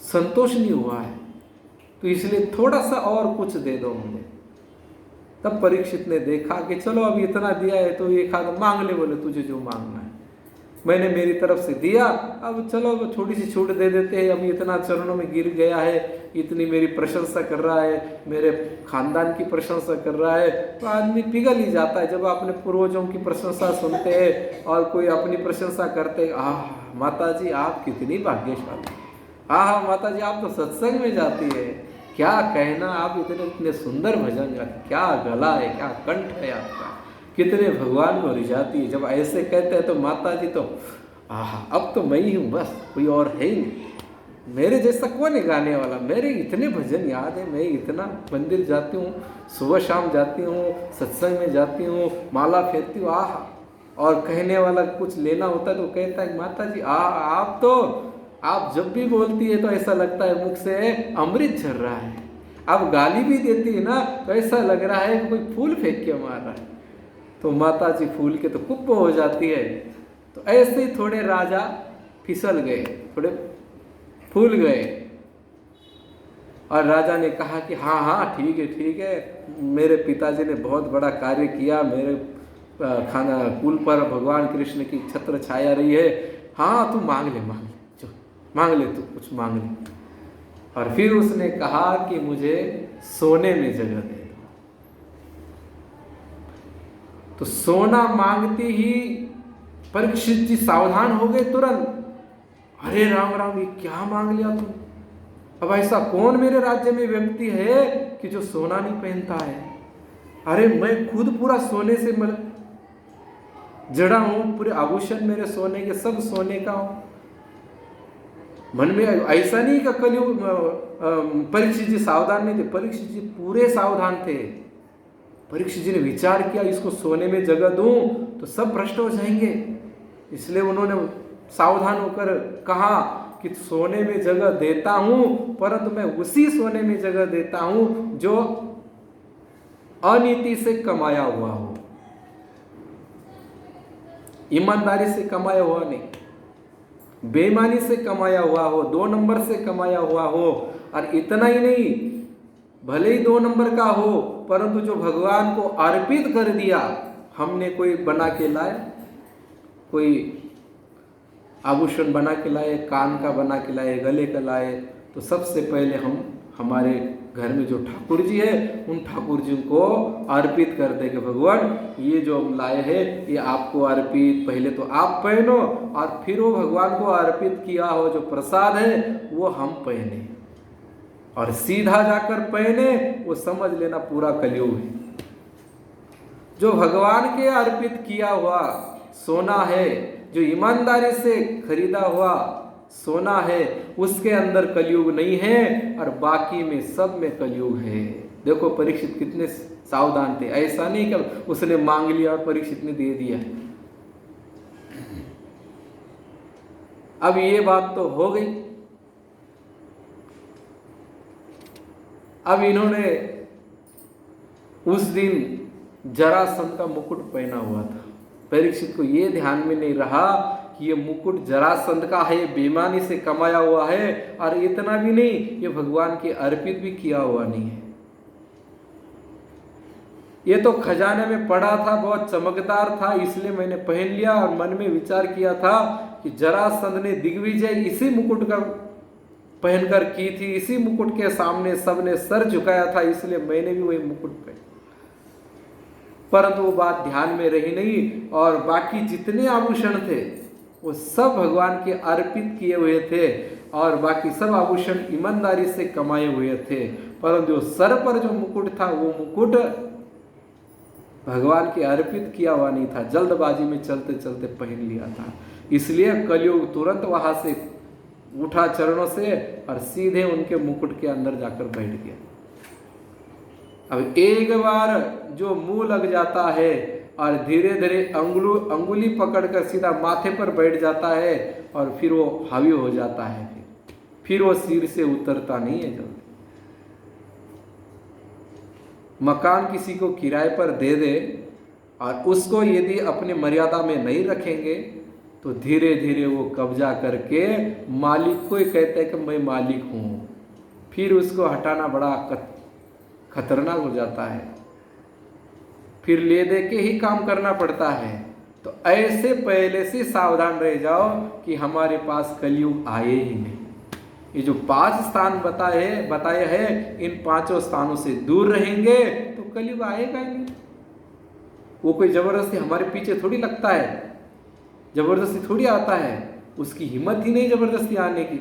संतोष नहीं हुआ है, तो इसलिए थोड़ा सा और कुछ दे दो मुझे। तब परीक्षित ने देखा कि चलो अब इतना दिया है तो एक हाथ मांग ले, बोले तुझे जो मांगना है। मैंने मेरी तरफ से दिया, अब चलो अब थोड़ी सी छूट दे देते हैं। अब इतना चरणों में गिर गया है, इतनी मेरी प्रशंसा कर रहा है, मेरे खानदान की प्रशंसा कर रहा है, तो आदमी पिघल ही जाता है। जब अपने पूर्वजों की प्रशंसा सुनते हैं और कोई अपनी प्रशंसा करते, आह माता जी आप कितनी भाग्यशाली, आह माता जी आप तो सत्संग में जाती है, क्या कहना, आप इतने इतने सुंदर भजन गाते, क्या गला है, क्या कंठ है आपका, कितने भगवान को रिझाती है। जब ऐसे कहते हैं तो माता जी तो आह अब तो मैं ही हूँ, बस कोई और है ही नहीं, मेरे जैसा कौन है गाने वाला, मेरे इतने भजन याद है, मैं इतना मंदिर जाती हूँ, सुबह शाम जाती हूँ, सत्संग में जाती हूँ, माला फेरती हूँ, आह। और कहने वाला कुछ लेना होता है तो कहता है माता जी आप तो, आप जब भी बोलती है तो ऐसा लगता है मुख से अमृत झर रहा है। आप गाली भी देती है ना तो ऐसा लग रहा है कि कोई फूल फेंक के मार रहा है। तो माता जी फूल के तो कुप्प हो जाती है। तो ऐसे ही थोड़े राजा फिसल गए, थोड़े फूल गए, और राजा ने कहा कि हाँ हाँ ठीक है, मेरे पिताजी ने बहुत बड़ा कार्य किया, मेरे खाना कुल पर भगवान कृष्ण की छत्र छाया रही है, हाँ तू मांग ले जो मांग ले, तू कुछ मांग ले। और फिर उसने कहा कि मुझे सोने में जगह दे दो। तो सोना मांगते ही परीक्षित जी सावधान हो गए तुरंत, अरे राम राम ये क्या मांग लिया तुम, अब ऐसा कौन मेरे राज्य में व्यक्ति है कि जो सोना नहीं पहनता है। अरे मैं खुद पूरा सोने से जड़ा हूं, पूरे आभूषण मेरे सोने के, सब सोने का हूं। मन में ऐसा नहीं का कलयुग परीक्षित जी सावधान नहीं थे, परीक्षित जी पूरे सावधान थे। परीक्षित जी ने विचार किया इसको सोने में जगह दूं तो सब भ्रष्ट हो जाएंगे, इसलिए उन्होंने सावधान होकर कहा कि सोने में जगह देता हूं, परंतु मैं उसी सोने में जगह देता हूं जो अनीति से कमाया हुआ हो, ईमानदारी से कमाया हुआ नहीं, बेईमानी से कमाया हुआ हो, 2 नंबर से कमाया हुआ हो। और इतना ही नहीं, भले ही 2 नंबर का हो, परंतु जो भगवान को अर्पित कर दिया, हमने कोई बना के लाए, कोई आभूषण बना के लाए, कान का बना के लाए, गले का लाए, तो सबसे पहले हम हमारे घर में जो ठाकुर जी है उन ठाकुर जी को अर्पित कर दे कि भगवान ये जो हम लाए हैं ये आपको अर्पित, पहले तो आप पहनो और फिर वो भगवान को अर्पित किया हो जो प्रसाद है वो हम पहने, और सीधा जाकर पहने वो समझ लेना पूरा कलयुग है। जो भगवान के अर्पित किया हुआ सोना है, जो ईमानदारी से खरीदा हुआ सोना है, उसके अंदर कलयुग नहीं है और बाकी में सब में कलयुग है। देखो परीक्षित कितने सावधान थे, ऐसा नहीं कि उसने मांग लिया और परीक्षित ने दे दिया। अब ये बात तो हो गई। अब इन्होंने उस दिन जरासंध का मुकुट पहना हुआ था। परीक्षित को ये ध्यान में नहीं रहा कि ये मुकुट जरासंध का है, बेईमानी से कमाया हुआ है, और इतना भी नहीं ये भगवान के अर्पित भी किया हुआ नहीं है। ये तो खजाने में पड़ा था, बहुत चमकदार था, इसलिए मैंने पहन लिया और मन में विचार किया था कि जरासंध ने दिग्विजय इसी मुकुट का पहनकर की थी, इसी मुकुट के सामने सबने सर झुकाया था, इसलिए मैंने भी वही मुकुट पहना। परंतु वो बात ध्यान में रही नहीं, और बाकी जितने आभूषण थे वो सब भगवान के अर्पित किए हुए थे, और बाकी सब आभूषण ईमानदारी से कमाए हुए थे। परंतु सर पर जो मुकुट था वो मुकुट भगवान के अर्पित किया हुआ नहीं था, जल्दबाजी में चलते चलते पहन लिया था। इसलिए कलयुग तुरंत वहां से उठा चरणों से और सीधे उनके मुकुट के अंदर जाकर बैठ गया। अब एक बार जो मुंह लग जाता है और धीरे धीरे अंगुली पकड़कर सीधा माथे पर बैठ जाता है और फिर वो हावी हो जाता है, फिर वो सिर से उतरता नहीं है जल्दी। मकान किसी को किराए पर दे दे और उसको यदि अपने मर्यादा में नहीं रखेंगे तो धीरे धीरे वो कब्जा करके मालिक को ही कहते हैं कि मैं मालिक हूँ, फिर उसको हटाना बड़ा खतरनाक हो जाता है, फिर ले दे के ही काम करना पड़ता है। तो ऐसे पहले से सावधान रह जाओ कि हमारे पास कलयुग आए ही नहीं। ये जो 5 स्थान बताए हैं, इन 5 स्थानों से दूर रहेंगे तो कलयुग आएगा ही नहीं। वो कोई जबरदस्ती हमारे पीछे थोड़ी लगता है, जबरदस्ती थोड़ी आता है, उसकी हिम्मत ही नहीं जबरदस्ती आने की,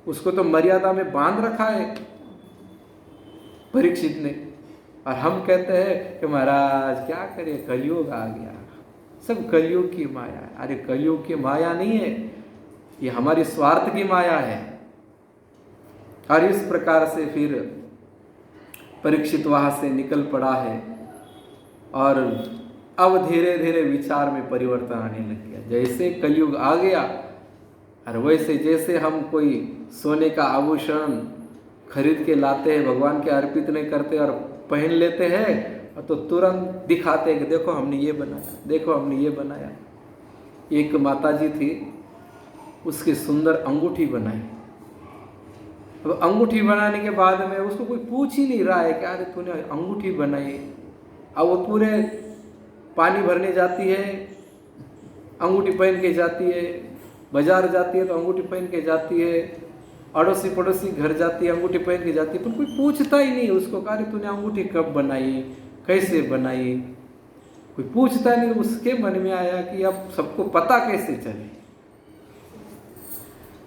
उसको तो मर्यादा में बांध रखा है परीक्षित ने। और हम कहते हैं कि महाराज क्या करें, कलयुग आ गया, सब कलयुग की माया है। अरे कलयुग की माया नहीं है, ये हमारी स्वार्थ की माया है। और इस प्रकार से फिर परीक्षित वहां से निकल पड़ा है और अब धीरे धीरे विचार में परिवर्तन आने लग गया। जैसे कलयुग आ गया और वैसे जैसे हम कोई सोने का आभूषण खरीद के लाते हैं, भगवान के अर्पित नहीं करते और पहन लेते हैं, तो तुरंत दिखाते हैं कि देखो हमने ये बनाया, देखो हमने ये बनाया। एक माताजी थी, उसकी सुंदर अंगूठी बनाई। अब अंगूठी बनाने के बाद में उसको कोई पूछ ही नहीं रहा है कि अरे तूने अंगूठी बनाई। अब वो पूरे पानी भरने जाती है, अंगूठी पहन के जाती है, बाजार जाती है तो अंगूठी पहन के जाती है, अड़ोसी पड़ोसी घर जाती है अंगूठी पहन के जाती है, पर कोई पूछता ही नहीं उसको, अरे तूने अंगूठी कब बनाई, कैसे बनाई, कोई पूछता नहीं। उसके मन में आया कि अब सबको पता कैसे चले।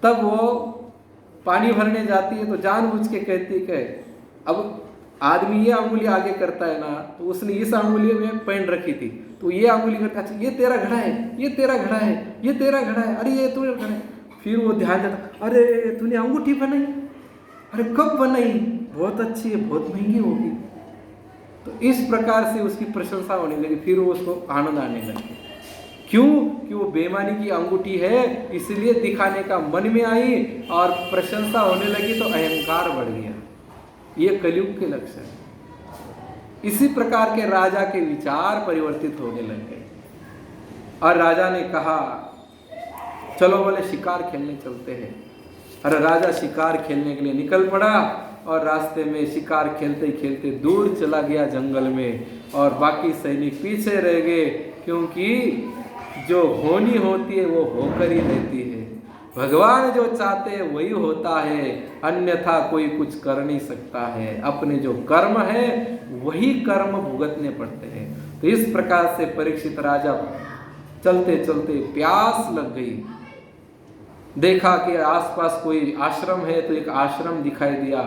तब वो पानी भरने जाती है तो जानबूझ के कहती है अब आदमी ये अंगुली आगे करता है ना, तो उसने इस अंगुली में पहन रखी थी, तो ये अंगुली करता, अच्छा ये तेरा घड़ा है, ये तेरा घड़ा है, ये तेरा घड़ा है, अरे ये तेरा घड़ा है। फिर वो ध्यान देता, अरे तूने अंगूठी बनाई, अरे कब बनाई, बहुत अच्छी है, बहुत महंगी होगी। तो इस प्रकार से उसकी प्रशंसा होने लगी, फिर वो उसको आनंद आने लगे। क्यों? कि वो बेईमानी की अंगूठी है इसलिए दिखाने का मन में आई और प्रशंसा होने लगी तो अहंकार बढ़ गया। ये कलयुग के लक्षण है। इसी प्रकार के राजा के विचार परिवर्तित होने लगे और राजा ने कहा चलो बोले शिकार खेलने चलते हैं। अरे राजा शिकार खेलने के लिए निकल पड़ा और रास्ते में शिकार खेलते खेलते दूर चला गया जंगल में और बाकी सैनिक पीछे रह गए, क्योंकि जो होनी होती है वो होकर ही रहती है। भगवान जो चाहते हैं वही होता है, अन्यथा कोई कुछ कर नहीं सकता है। अपने जो कर्म है वही कर्म भुगतने पड़ते हैं। तो इस प्रकार से परीक्षित राजा चलते चलते प्यास लग गई, देखा कि आसपास कोई आश्रम है तो एक आश्रम दिखाई दिया।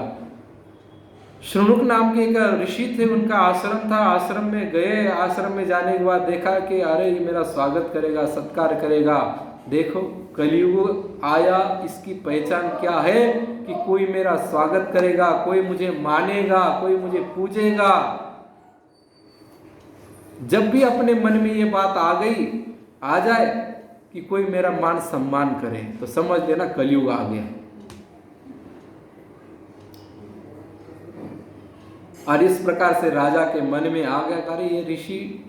शुनक नाम के एक ऋषि थे, उनका आश्रम था। आश्रम में गए, आश्रम में जाने के बाद देखा कि अरे ये मेरा स्वागत करेगा, सत्कार करेगा। देखो कलयुग आया, इसकी पहचान क्या है कि कोई मेरा स्वागत करेगा, कोई मुझे मानेगा, कोई मुझे पूजेगा। जब भी अपने मन में ये बात आ जाए कि कोई मेरा मान सम्मान करे तो समझ लेना कलयुग आ गया। और इस प्रकार से राजा के मन में आ गया, अरे ये ऋषि,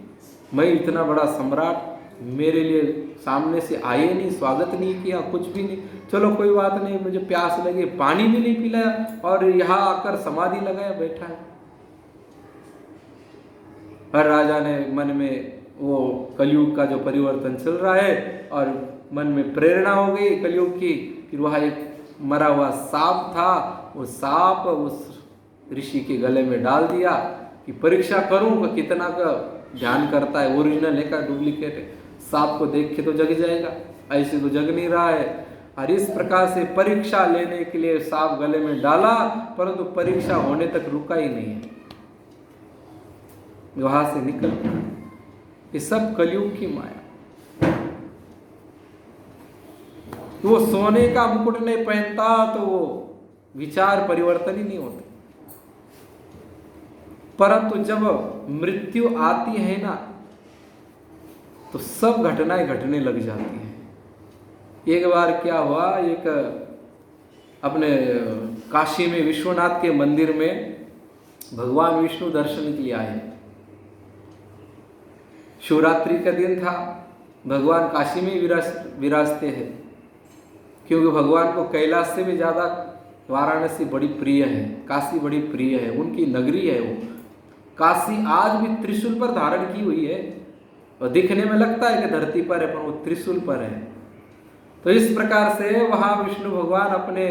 मैं इतना बड़ा सम्राट, मेरे लिए सामने से आए नहीं, स्वागत नहीं किया, कुछ भी नहीं। चलो कोई बात नहीं, मुझे प्यास लगी, पानी भी नहीं पिलाया और यहाँ आकर समाधि लगाया बैठा है। और राजा ने मन में वो कलयुग का जो परिवर्तन चल रहा है और मन में प्रेरणा हो गई कलयुग की। फिर वहाँ एक मरा हुआ सांप था, वो सांप उस ऋषि के गले में डाल दिया कि परीक्षा करूं कि कितना का ध्यान करता है, ओरिजिनल है का डुप्लीकेट है। सांप को देख के तो जग जाएगा, ऐसे तो जग नहीं रहा है। और इस प्रकार से परीक्षा लेने के लिए सांप गले में डाला, परंतु परीक्षा होने तक रुका ही नहीं है, वहां से निकल गया। ये सब कलयुग की माया। तो वो सोने का मुकुट नहीं पहनता तो वो विचार परिवर्तन ही नहीं होते। परंतु जब मृत्यु आती है ना, तो सब घटनाएं घटने लग जाती हैं। एक बार क्या हुआ, एक अपने काशी में विश्वनाथ के मंदिर में भगवान विष्णु दर्शन के लिए आए। शिवरात्रि का दिन था, भगवान काशी में विराजते हैं, क्योंकि भगवान को कैलाश से भी ज़्यादा वाराणसी बड़ी प्रिय है, काशी बड़ी प्रिय है, उनकी नगरी है वो। काशी आज भी त्रिशूल पर धारण की हुई है और दिखने में लगता है कि धरती पर है, पर वो त्रिशूल पर है। तो इस प्रकार से वहाँ विष्णु भगवान अपने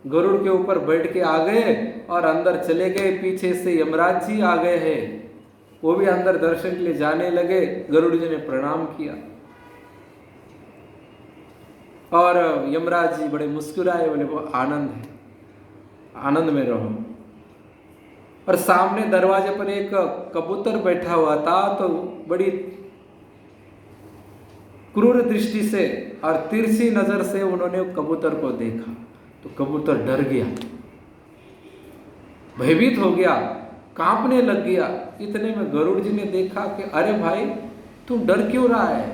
गरुड़ के ऊपर बैठ के आ गए और अंदर चले गए। पीछे से यमराज जी आ गए हैं, वो भी अंदर दर्शन के लिए जाने लगे। गरुड़ जी ने प्रणाम किया और यमराज जी बड़े मुस्कुराए, बोले वो आनंद है, आनंद में रहो। और सामने दरवाजे पर एक कबूतर बैठा हुआ था, तो बड़ी क्रूर दृष्टि से और तिरछी नजर से उन्होंने कबूतर को देखा, तो कबूतर डर गया, भयभीत हो गया, कांपने लग गया। इतने में गरुड़ जी ने देखा कि अरे भाई तू डर क्यों रहा है,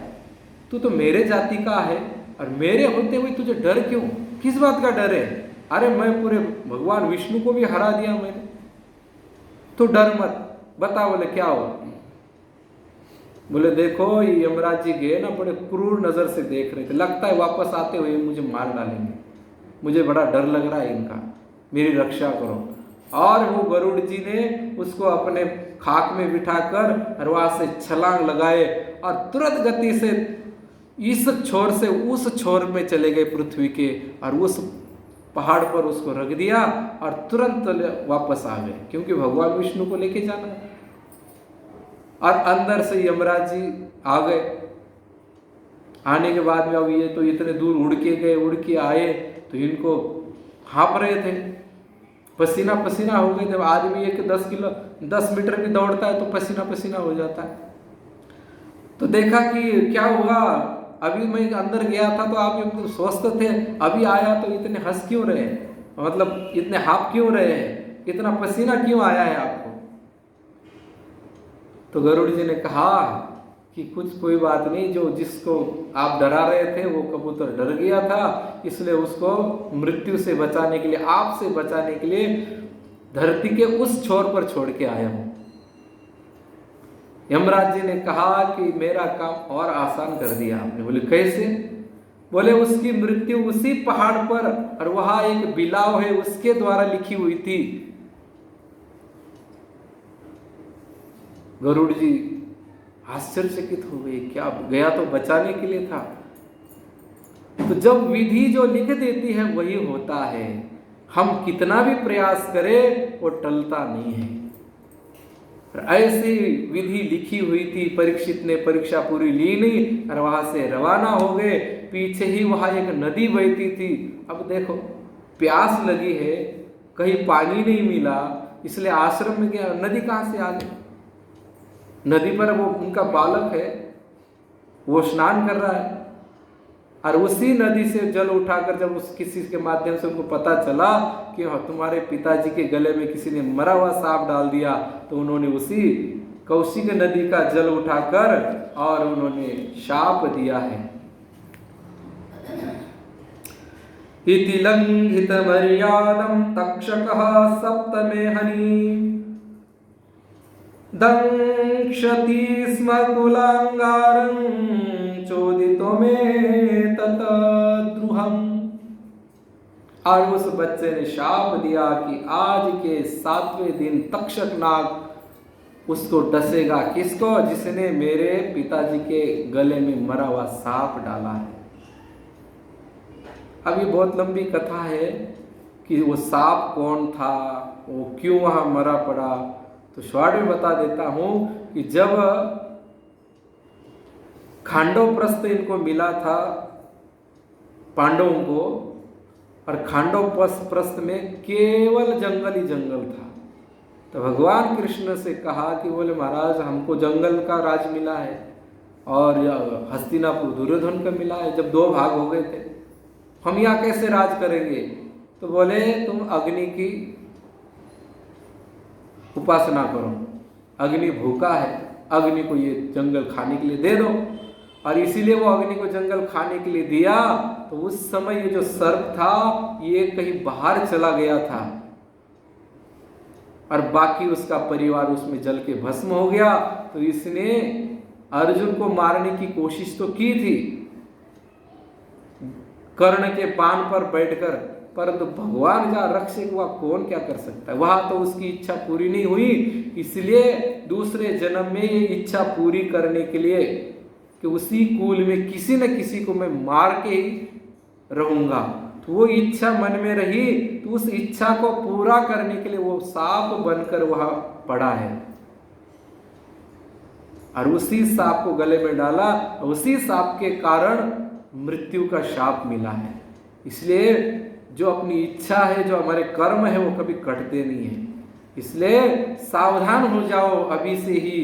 तू तो मेरे जाति का है और मेरे होते हुए तुझे डर क्यों, किस बात का डर है? अरे मैं पूरे भगवान विष्णु को भी हरा दिया मैंने, तू डर मत, बता। बोले क्या हो? बोले देखो ये यमराज जी गए ना, बड़े क्रूर नजर से देख रहे थे, लगता है वापस आते हुए मुझे मार डालेंगे, मुझे बड़ा डर लग रहा है इनका, मेरी रक्षा करो। और वो गरुड़ जी ने उसको अपने खाक में बिठाकर और वहां से छलांग लगाए और तुरंत गति से इस छोर से उस छोर में चले गए पृथ्वी के, और उस पहाड़ पर उसको रख दिया और तुरंत वापस आ गए, क्योंकि भगवान विष्णु को लेके जाना है। और अंदर से यमराज जी आ गए। आने के बाद में अब ये तो इतने दूर उड़ के गए, उड़ के आए तो इनको हाँप रहे थे, पसीना पसीना हो गए। जब आदमी एक 10 मीटर भी दौड़ता है तो पसीना पसीना हो जाता है। तो देखा कि क्या हुआ, अभी मैं अंदर गया था तो आप एकदम स्वस्थ थे, अभी आया तो इतने हंस क्यों रहे, मतलब इतने हाँप क्यों रहे हैं, इतना पसीना क्यों आया है आपको? तो गरुड़ जी ने कहा कि कुछ कोई बात नहीं, जो जिसको आप डरा रहे थे वो कबूतर डर गया था, इसलिए उसको मृत्यु से बचाने के लिए, आपसे बचाने के लिए धरती के उस छोर पर छोड़ के आया हूं। यमराज जी ने कहा कि मेरा काम और आसान कर दिया आपने। बोले कैसे? बोले उसकी मृत्यु उसी पहाड़ पर, और वहां एक बिलाव है उसके द्वारा लिखी हुई थी। गरुड़ जी आश्चर्यचकित हो गए, क्या गया तो बचाने के लिए था। तो जब विधि जो लिख देती है वही होता है, हम कितना भी प्रयास करें वो टलता नहीं है। ऐसी विधि लिखी हुई थी, परीक्षित ने परीक्षा पूरी ली नहीं और वहां से रवाना हो गए। पीछे ही वहां एक नदी बहती थी। अब देखो प्यास लगी है, कहीं पानी नहीं मिला, इसलिए आश्रम में गया, नदी कहां से आ गई? नदी पर वो उनका बालक है, वो स्नान कर रहा है, और उसी नदी से जल उठाकर जब उस किसी के माध्यम से उनको पता चला कि हाँ तुम्हारे पिताजी के गले में किसी ने मरा हुआ सांप डाल दिया, तो उन्होंने उसी कौशिक नदी का जल उठाकर और उन्होंने शाप दिया है। इति लंघित मर्यादं तक्षकः सप्तमे हनि दंक्षति स्म कुलांगारं चोदितो में ततद्रुहम्। और उस बच्चे ने शाप दिया कि आज के 7वें दिन तक्षक नाग उसको डसेगा। किसको? जिसने मेरे पिताजी के गले में मरा हुआ सांप डाला है। अभी बहुत लंबी कथा है कि वो सांप कौन था, वो क्यों वहां मरा पड़ा, तो शॉर्ट में बता देता हूं कि जब खांडव प्रस्थ इनको मिला था पांडवों को, और खांडव प्रस्थ में केवल जंगल ही जंगल था, तो भगवान कृष्ण से कहा कि बोले महाराज हमको जंगल का राज मिला है और हस्तिनापुर दुर्योधन का मिला है, जब 2 भाग हो गए थे, हम यहाँ कैसे राज करेंगे? तो बोले तुम अग्नि की उपासना करो, अग्नि भूखा है, अग्नि को ये जंगल खाने के लिए दे दो। और इसीलिए वो अग्नि को जंगल खाने के लिए दिया। तो उस समय ये जो सर्प था ये कहीं बाहर चला गया था और बाकी उसका परिवार उसमें जल के भस्म हो गया। तो इसने अर्जुन को मारने की कोशिश तो की थी कर्ण के पान पर बैठकर, परंतु भगवान जहाँ रक्षक हुआ कौन क्या कर सकता है। वहां तो उसकी इच्छा पूरी नहीं हुई, इसलिए दूसरे जन्म में ये इच्छा पूरी करने के लिए कि उसी कुल में किसी न किसी को मैं मार के ही रहूंगा, तो वो इच्छा मन में रही। तो उस इच्छा को पूरा करने के लिए वो सांप बनकर वहां पड़ा है और उसी सांप को गले में डाला। उसी सांप के कारण मृत्यु का शाप मिला है। इसलिए जो अपनी इच्छा है, जो हमारे कर्म है, वो कभी कटते नहीं है। इसलिए सावधान हो जाओ अभी से ही।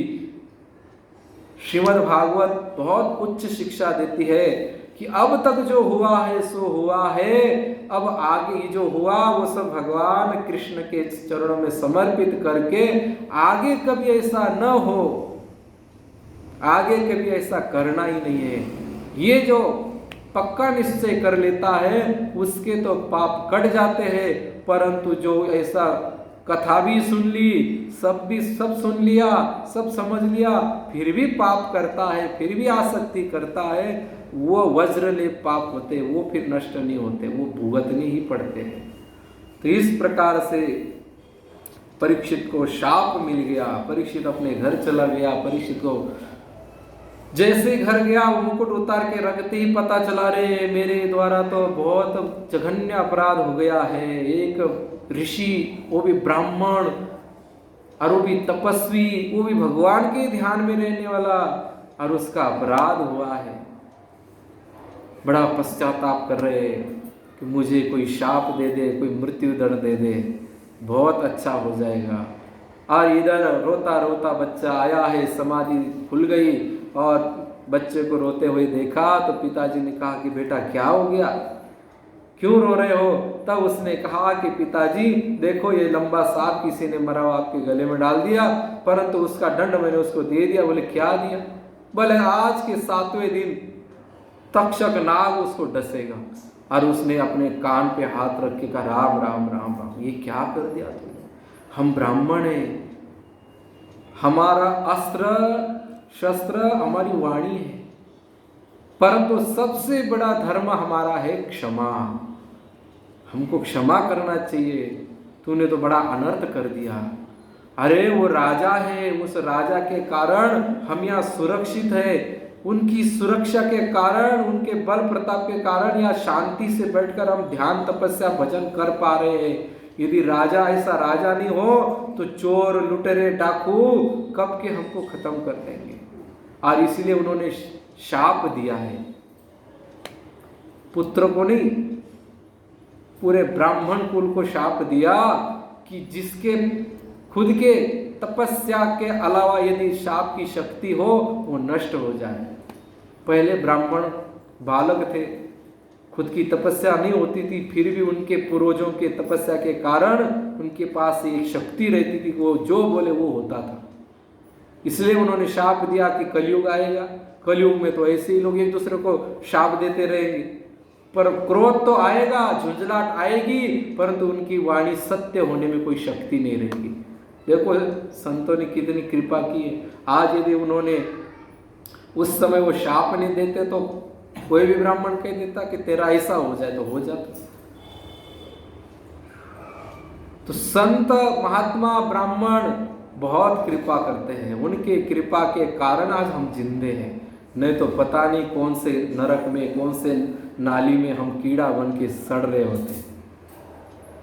श्रीमद् भागवत बहुत उच्च शिक्षा देती है कि अब तक जो हुआ है सो हुआ है, अब आगे जो हुआ वो सब भगवान कृष्ण के चरणों में समर्पित करके आगे कभी ऐसा न हो, आगे कभी ऐसा करना ही नहीं है। ये जो पक्का निश्चय कर लेता है उसके तो पाप कट जाते हैं, परंतु जो ऐसा कथा भी सुन ली, सब सुन लिया, सब समझ लिया, फिर भी पाप करता है, फिर भी आसक्ति करता है, वो वज्रलेप पाप होते, वो फिर नष्ट नहीं होते, वो भुगतने ही पड़ते हैं। तो इस प्रकार से परीक्षित को शाप मिल गया। परीक्षित अपने घर चला गया। परीक्षित को जैसे ही घर गया वो मुकुट उतार के रखते ही पता चला, रे मेरे द्वारा तो बहुत जघन्य अपराध हो गया है। एक ऋषि, वो भी ब्राह्मण, और वो भी तपस्वी, वो भी भगवान के ध्यान में रहने वाला, और उसका अपराध हुआ है। बड़ा पश्चाताप कर रहे कि मुझे कोई शाप दे दे, कोई मृत्यु दंड दे दे, बहुत अच्छा हो जाएगा। और इधर रोता रोता बच्चा आया है, समाधि खुल गई और बच्चे को रोते हुए देखा तो पिताजी ने कहा कि बेटा क्या हो गया, क्यों रो रहे हो। तब उसने कहा कि पिताजी देखो ये लंबा सांप किसी ने मरा हुआ आपके गले में डाल दिया, परंतु उसका दंड मैंने उसको दे दिया। बोले क्या दिया? बोले आज के 7वें दिन तक्षक नाग उसको डसेगा। और उसने अपने कान पे हाथ रख के कहा राम राम राम राम, ये क्या कर दिया तुमने? हम ब्राह्मण हैं, हमारा अस्त्र शस्त्र हमारी वाणी है, परंतु सबसे बड़ा धर्म हमारा है क्षमा। हमको क्षमा करना चाहिए, तूने तो बड़ा अनर्थ कर दिया। अरे वो राजा है, उस राजा के कारण हम यहाँ सुरक्षित है, उनकी सुरक्षा के कारण, उनके बल प्रताप के कारण यहाँ शांति से बैठकर हम ध्यान तपस्या भजन कर पा रहे हैं। यदि राजा ऐसा राजा नहीं हो तो चोर लुटेरे डाकू कब के हमको खत्म कर देंगे। और इसलिए उन्होंने शाप दिया है, पुत्र को नहीं पूरे ब्राह्मण कुल को शाप दिया कि जिसके खुद के तपस्या के अलावा यदि शाप की शक्ति हो वो नष्ट हो जाए। पहले ब्राह्मण बालक थे, खुद की तपस्या नहीं होती थी, फिर भी उनके पूर्वजों के तपस्या के कारण उनके पास एक शक्ति रहती थी, वो जो बोले वो होता था। इसलिए उन्होंने शाप दिया कि कलयुग आएगा, कलयुग में तो ऐसे ही लोग एक दूसरे को शाप देते रहेंगे, पर क्रोध तो आएगा, झुंझलाहट आएगी, परंतु उनकी वाणी सत्य होने में कोई शक्ति नहीं रहेगी। देखो संतों ने कितनी कृपा की है। आज यदि उन्होंने उस समय वो शाप नहीं देते तो कोई भी ब्राह्मण कह देता कि तेरा ऐसा हो जाए तो हो जाता। तो संत महात्मा ब्राह्मण बहुत कृपा करते हैं, उनके कृपा के कारण आज हम जिंदे हैं, नहीं तो पता नहीं कौन से नरक में, कौन से नाली में हम कीड़ा बन के सड़ रहे होते।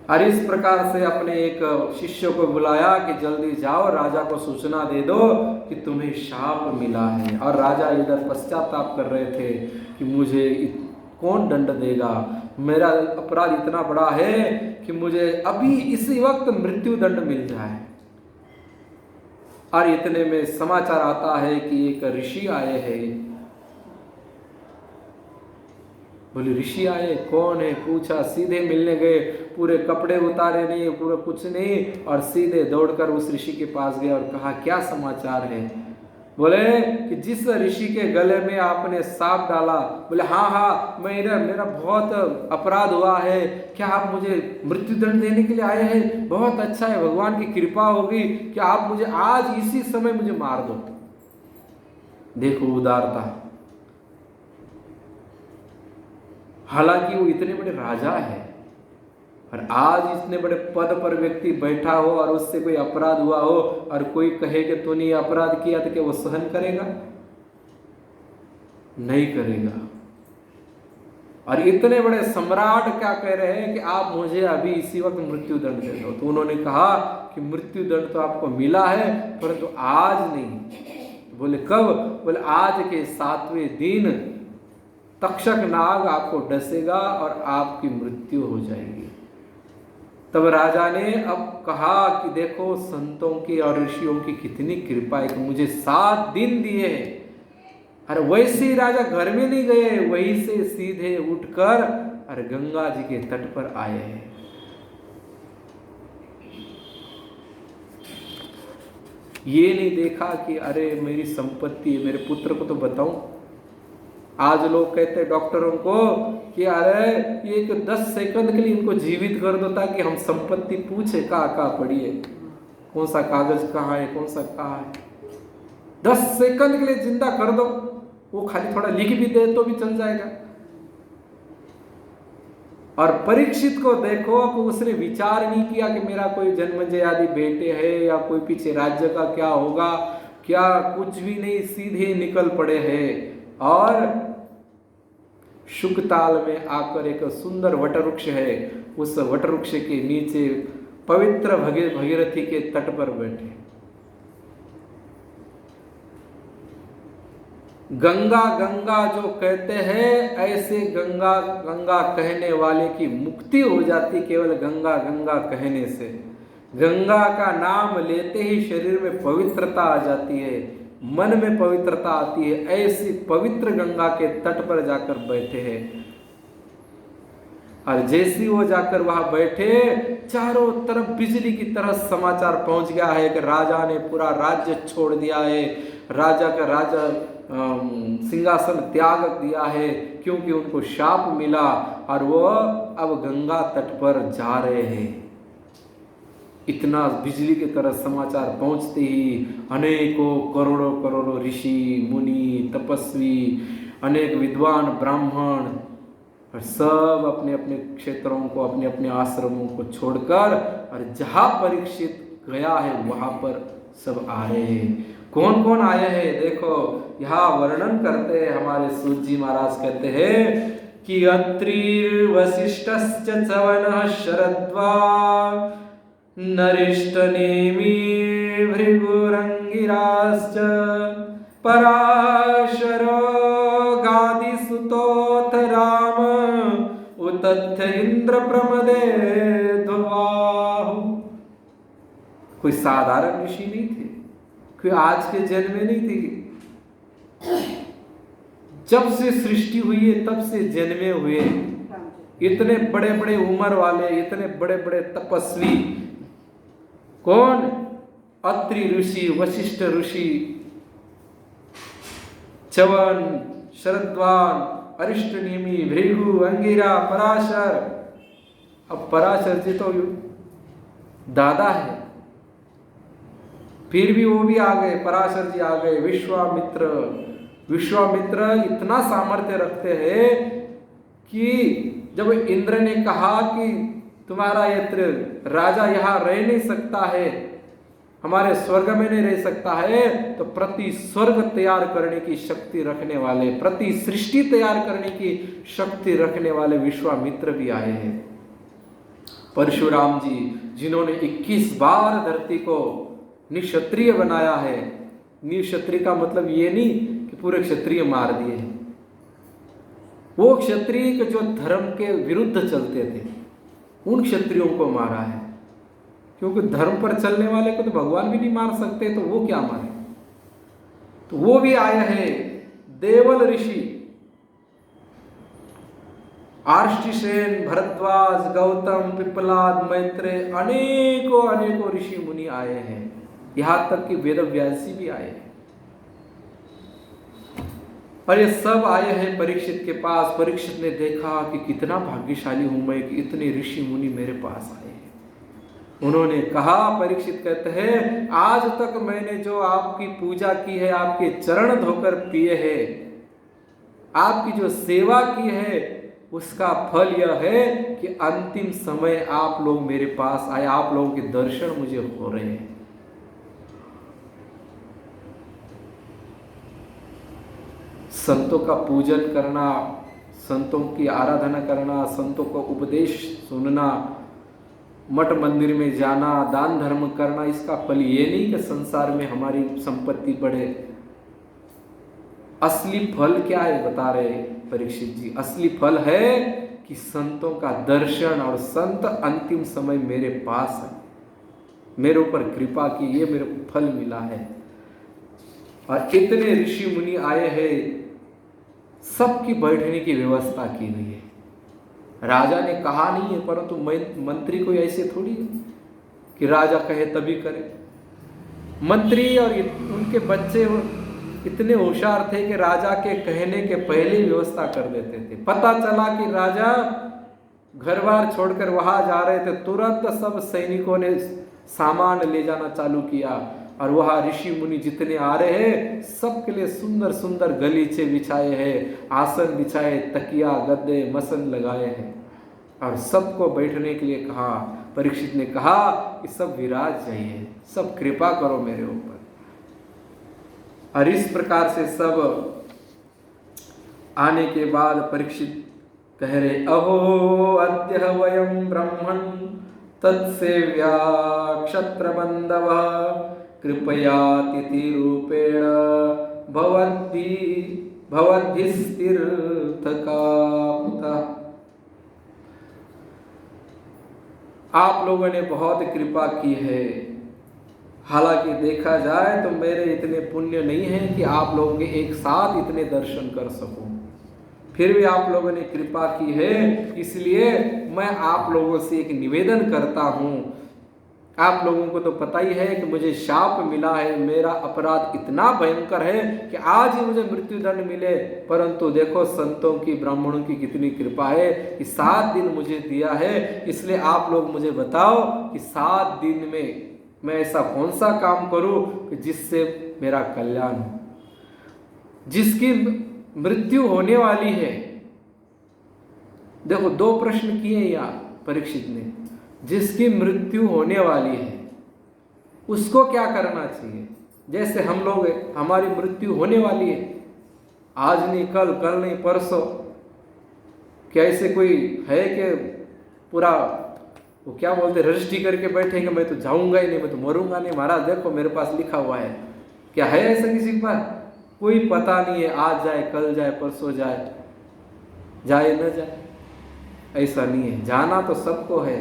और इस प्रकार से अपने एक शिष्य को बुलाया कि जल्दी जाओ राजा को सूचना दे दो कि तुम्हें शाप मिला है। और राजा इधर पश्चाताप कर रहे थे कि मुझे कौन दंड देगा, मेरा अपराध इतना बड़ा है कि मुझे अभी इसी वक्त मृत्यु दंड मिल जाए। और इतने में समाचार आता है कि एक ऋषि आए हैं। बोले ऋषि आए, कौन है? पूछा, सीधे मिलने गए, पूरे कपड़े उतारे नहीं, पूरा कुछ नहीं, और सीधे दौड़कर उस ऋषि के पास गए और कहा क्या समाचार है? बोले कि जिस ऋषि के गले में आपने सांप डाला, बोले हाँ हाँ मेरा बहुत अपराध हुआ है, क्या आप मुझे मृत्युदंड देने के लिए आए हैं? बहुत अच्छा है, भगवान की कृपा होगी कि आप मुझे आज इसी समय मुझे मार दो। देखो उदारता। हालांकि वो इतने बड़े राजा है, और आज इतने बड़े पद पर व्यक्ति बैठा हो और उससे कोई अपराध हुआ हो और कोई कहे कि तूने ये अपराध किया, तो क्या वो सहन करेगा? नहीं करेगा। और इतने बड़े सम्राट क्या कह रहे हैं कि आप मुझे अभी इसी वक्त मृत्यु दंड दे दो। तो उन्होंने कहा कि मृत्यु दंड तो आपको मिला है, परंतु आज नहीं। बोले कब? बोले आज के 7वें दिन तक्षक नाग आपको डसेगा और आपकी मृत्यु हो जाएगी। तब राजा ने अब कहा कि देखो संतों की और ऋषियों की कितनी कृपा है कि मुझे 7 दिन दिए हैं। अरे वैसे ही राजा घर में नहीं गए, वहीं से सीधे उठकर और गंगा जी के तट पर आए हैं। ये नहीं देखा कि अरे मेरी संपत्ति है, मेरे पुत्र को तो बताऊं। आज लोग कहते हैं डॉक्टरों को कि अरे ये 10 सेकंड के लिए इनको जीवित कर दो ताकि हम संपत्ति पूछे कहाँ पड़ी है, कौन सा कागज कहाँ है, कौन सा कहाँ है। 10 सेकंड के लिए जिंदा कर दो, वो खाली थोड़ा लिख भी दे तो भी चल जाएगा। और परीक्षित को देखो कि उसने विचार नहीं किया कि मेरा कोई जन्मजय आदि बेटे है या कोई पीछे राज्य का क्या होगा, क्या कुछ भी नहीं, सीधे निकल पड़े हैं। और शुकताल में आकर एक सुंदर वटवृक्ष है, उस वटवृक्ष के नीचे पवित्र भगीरथी के तट पर बैठे। गंगा गंगा जो कहते हैं, ऐसे गंगा गंगा कहने वाले की मुक्ति हो जाती केवल गंगा गंगा कहने से। गंगा का नाम लेते ही शरीर में पवित्रता आ जाती है, मन में पवित्रता आती है। ऐसी पवित्र गंगा के तट पर जाकर बैठे हैं। और जैसे वो जाकर वहां बैठे, चारों तरफ बिजली की तरह समाचार पहुंच गया है कि राजा ने पूरा राज्य छोड़ दिया है, राजा का राजा सिंहासन त्याग दिया है, क्योंकि उनको शाप मिला और वो अब गंगा तट पर जा रहे हैं। इतना बिजली की तरह समाचार पहुंचते ही अनेकों करोड़ों करोड़ों ऋषि मुनि तपस्वी, अनेक विद्वान ब्राह्मण और सब अपने अपने क्षेत्रों को, अपने अपने आश्रमों को छोड़कर और जहां परीक्षित गया है वहां पर सब आ रहे हैं। कौन कौन आए हैं देखो, यहाँ वर्णन करते हैं हमारे सूत जी महाराज, कहते हैं कि अत्रि वसिष्ठश्च च्यवनः शरद्वा नरिष्टनेमि भृगुरंगिराश्च पराशरो गादिसुतोऽथ राम उतथ्य इंद्र प्रमदे ध्रुवाहु। कोई साधारण ऋषि नहीं थे, कोई आज के जन्म में नहीं थे। जब से सृष्टि हुई है तब से जन्मे हुए इतने बड़े बड़े उम्र वाले, इतने बड़े बड़े तपस्वी। कौन? अत्रि ऋषि, वशिष्ठ ऋषि, च्यवन, शरद्वान, अरिष्टनेमि, भृगु, अंगिरा, पराशर। अब पराशर जी तो दादा है, फिर भी वो भी आ गए, पराशर जी आ गए। विश्वामित्र, विश्वामित्र इतना सामर्थ्य रखते हैं कि जब इंद्र ने कहा कि तुम्हारा ये राजा यहाँ रह नहीं सकता है, हमारे स्वर्ग में नहीं रह सकता है, तो प्रति स्वर्ग तैयार करने की शक्ति रखने वाले, प्रति सृष्टि तैयार करने की शक्ति रखने वाले विश्वामित्र भी आए हैं। परशुराम जी, जिन्होंने 21 बार धरती को निक्षत्रिय बनाया है। निक्षत्रिय का मतलब ये नहीं कि पूरे क्षत्रिय मार दिए हैं, वो क्षत्रिय जो धर्म के विरुद्ध चलते थे उन क्षत्रियों को मारा है। क्योंकि धर्म पर चलने वाले को तो भगवान भी नहीं मार सकते, तो वो क्या मारे। तो वो भी आए हैं। देवल ऋषि, आर्ष्टिसेन, भरद्वाज, गौतम, पिपलाद, मैत्रेय, अनेकों अनेकों ऋषि मुनि आए हैं। यहां तक कि वेद व्यासी भी आए हैं। और ये सब आए हैं परीक्षित के पास। परीक्षित ने देखा कि कितना भाग्यशाली हूं मैं कि इतने ऋषि मुनि मेरे पास आए हैं। उन्होंने कहा, परीक्षित कहते हैं, आज तक मैंने जो आपकी पूजा की है, आपके चरण धोकर पिए हैं, आपकी जो सेवा की है, उसका फल यह है कि अंतिम समय आप लोग मेरे पास आए, आप लोगों के दर्शन मुझे हो रहे हैं। संतों का पूजन करना, संतों की आराधना करना, संतों को उपदेश सुनना, मठ मंदिर में जाना, दान धर्म करना, इसका फल ये नहीं कि संसार में हमारी संपत्ति बढ़े। असली फल क्या है बता रहे परीक्षित जी? असली फल है कि संतों का दर्शन, और संत अंतिम समय मेरे पास है, मेरे ऊपर कृपा की, ये मेरे को फल मिला है। और इतने ऋषि मुनि आए हैं, सबकी बैठने की व्यवस्था की गई है। राजा ने कहा नहीं है, परंतु मंत्री कोई ऐसे थोड़ी है कि राजा कहे तभी करे। मंत्री और उनके बच्चे इतने होशियार थे कि राजा के कहने के पहले व्यवस्था कर देते थे। पता चला कि राजा घर बार छोड़कर वहां जा रहे थे, तुरंत सब सैनिकों ने सामान ले जाना चालू किया, और वहाँ ऋषि मुनि जितने आ रहे हैं सबके लिए सुंदर सुंदर गलीचे बिछाए हैं, आसन बिछाए, तकिया गद्दे मसन लगाए हैं, और सबको बैठने के लिए कहा। परीक्षित ने कहा कि सब विराज जाइए, सब कृपा करो मेरे ऊपर। और इस प्रकार से सब आने के बाद परीक्षित कह रहे, अहो अद्य वयम ब्रह्मण तत्सेव्या क्षत्र बंधव कृपया तिथि रूपेण आप लोगों ने बहुत कृपा की है। हालांकि देखा जाए तो मेरे इतने पुण्य नहीं है कि आप लोगों के एक साथ इतने दर्शन कर सकूं, फिर भी आप लोगों ने कृपा की है, इसलिए मैं आप लोगों से एक निवेदन करता हूं। आप लोगों को तो पता ही है कि मुझे शाप मिला है, मेरा अपराध इतना भयंकर है कि आज ही मुझे मृत्युदंड मिले, परंतु देखो संतों की, ब्राह्मणों की कितनी कृपा है कि 7 दिन मुझे दिया है। इसलिए आप लोग मुझे बताओ कि 7 दिन में मैं ऐसा कौन सा काम करूं कि जिससे मेरा कल्याण हो। जिसकी मृत्यु होने वाली है, देखो 2 प्रश्न किए यहाँ परीक्षित ने। जिसकी मृत्यु होने वाली है उसको क्या करना चाहिए? जैसे हम लोग, हमारी मृत्यु होने वाली है, आज नहीं कल, कल नहीं परसों। क्या ऐसे कोई है कि पूरा वो क्या बोलते रजिस्ट्री करके बैठेंगे, मैं तो जाऊंगा ही नहीं, मैं तो मरूंगा नहीं, महाराज देखो मेरे पास लिखा हुआ है। क्या है ऐसा किसी के पास? कोई पता नहीं है, आज जाए कल जाए परसों जाए, जाए न जाए, ऐसा नहीं है। जाना तो सबको है।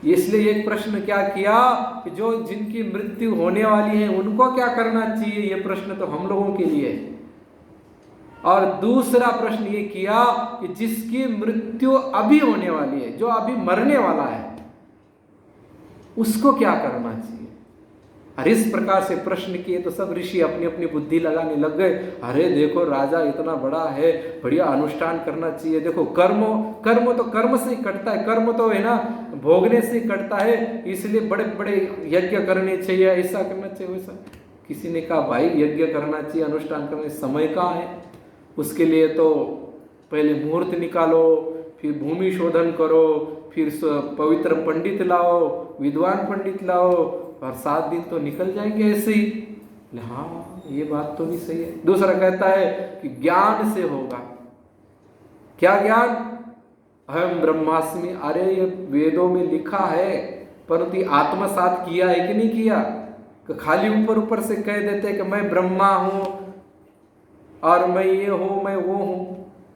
इसलिए एक प्रश्न क्या किया कि जो जिनकी मृत्यु होने वाली है उनको क्या करना चाहिए, ये प्रश्न तो हम लोगों के लिए है। और दूसरा प्रश्न ये किया कि जिसकी मृत्यु अभी होने वाली है, जो अभी मरने वाला है, उसको क्या करना चाहिए। और इस प्रकार से प्रश्न किए तो सब ऋषि अपनी अपनी बुद्धि लगाने लग गए। अरे देखो राजा इतना बड़ा है, बढ़िया अनुष्ठान करना चाहिए। देखो कर्म तो कर्म से ही कटता है, कर्म तो है ना भोगने से ही कटता है, इसलिए बड़े बड़े यज्ञ करने चाहिए, ऐसा करना चाहिए वैसा। किसी ने कहा भाई यज्ञ करना चाहिए, अनुष्ठान करने समय कहाँ है, उसके लिए तो पहले मुहूर्त निकालो, फिर भूमि शोधन करो, फिर पवित्र पंडित लाओ, विद्वान पंडित लाओ, और 7 दिन तो निकल जाएंगे ऐसे ही। हाँ ये बात तो भी सही है। दूसरा कहता है कि ज्ञान से होगा। क्या ज्ञान? अहम ब्रह्मास्मि। अरे ये वेदों में लिखा है, परंतु आत्मसात किया है कि नहीं किया? कि खाली ऊपर ऊपर से कह देते हैं कि मैं ब्रह्मा हूं और मैं ये हूं, मैं वो हूं।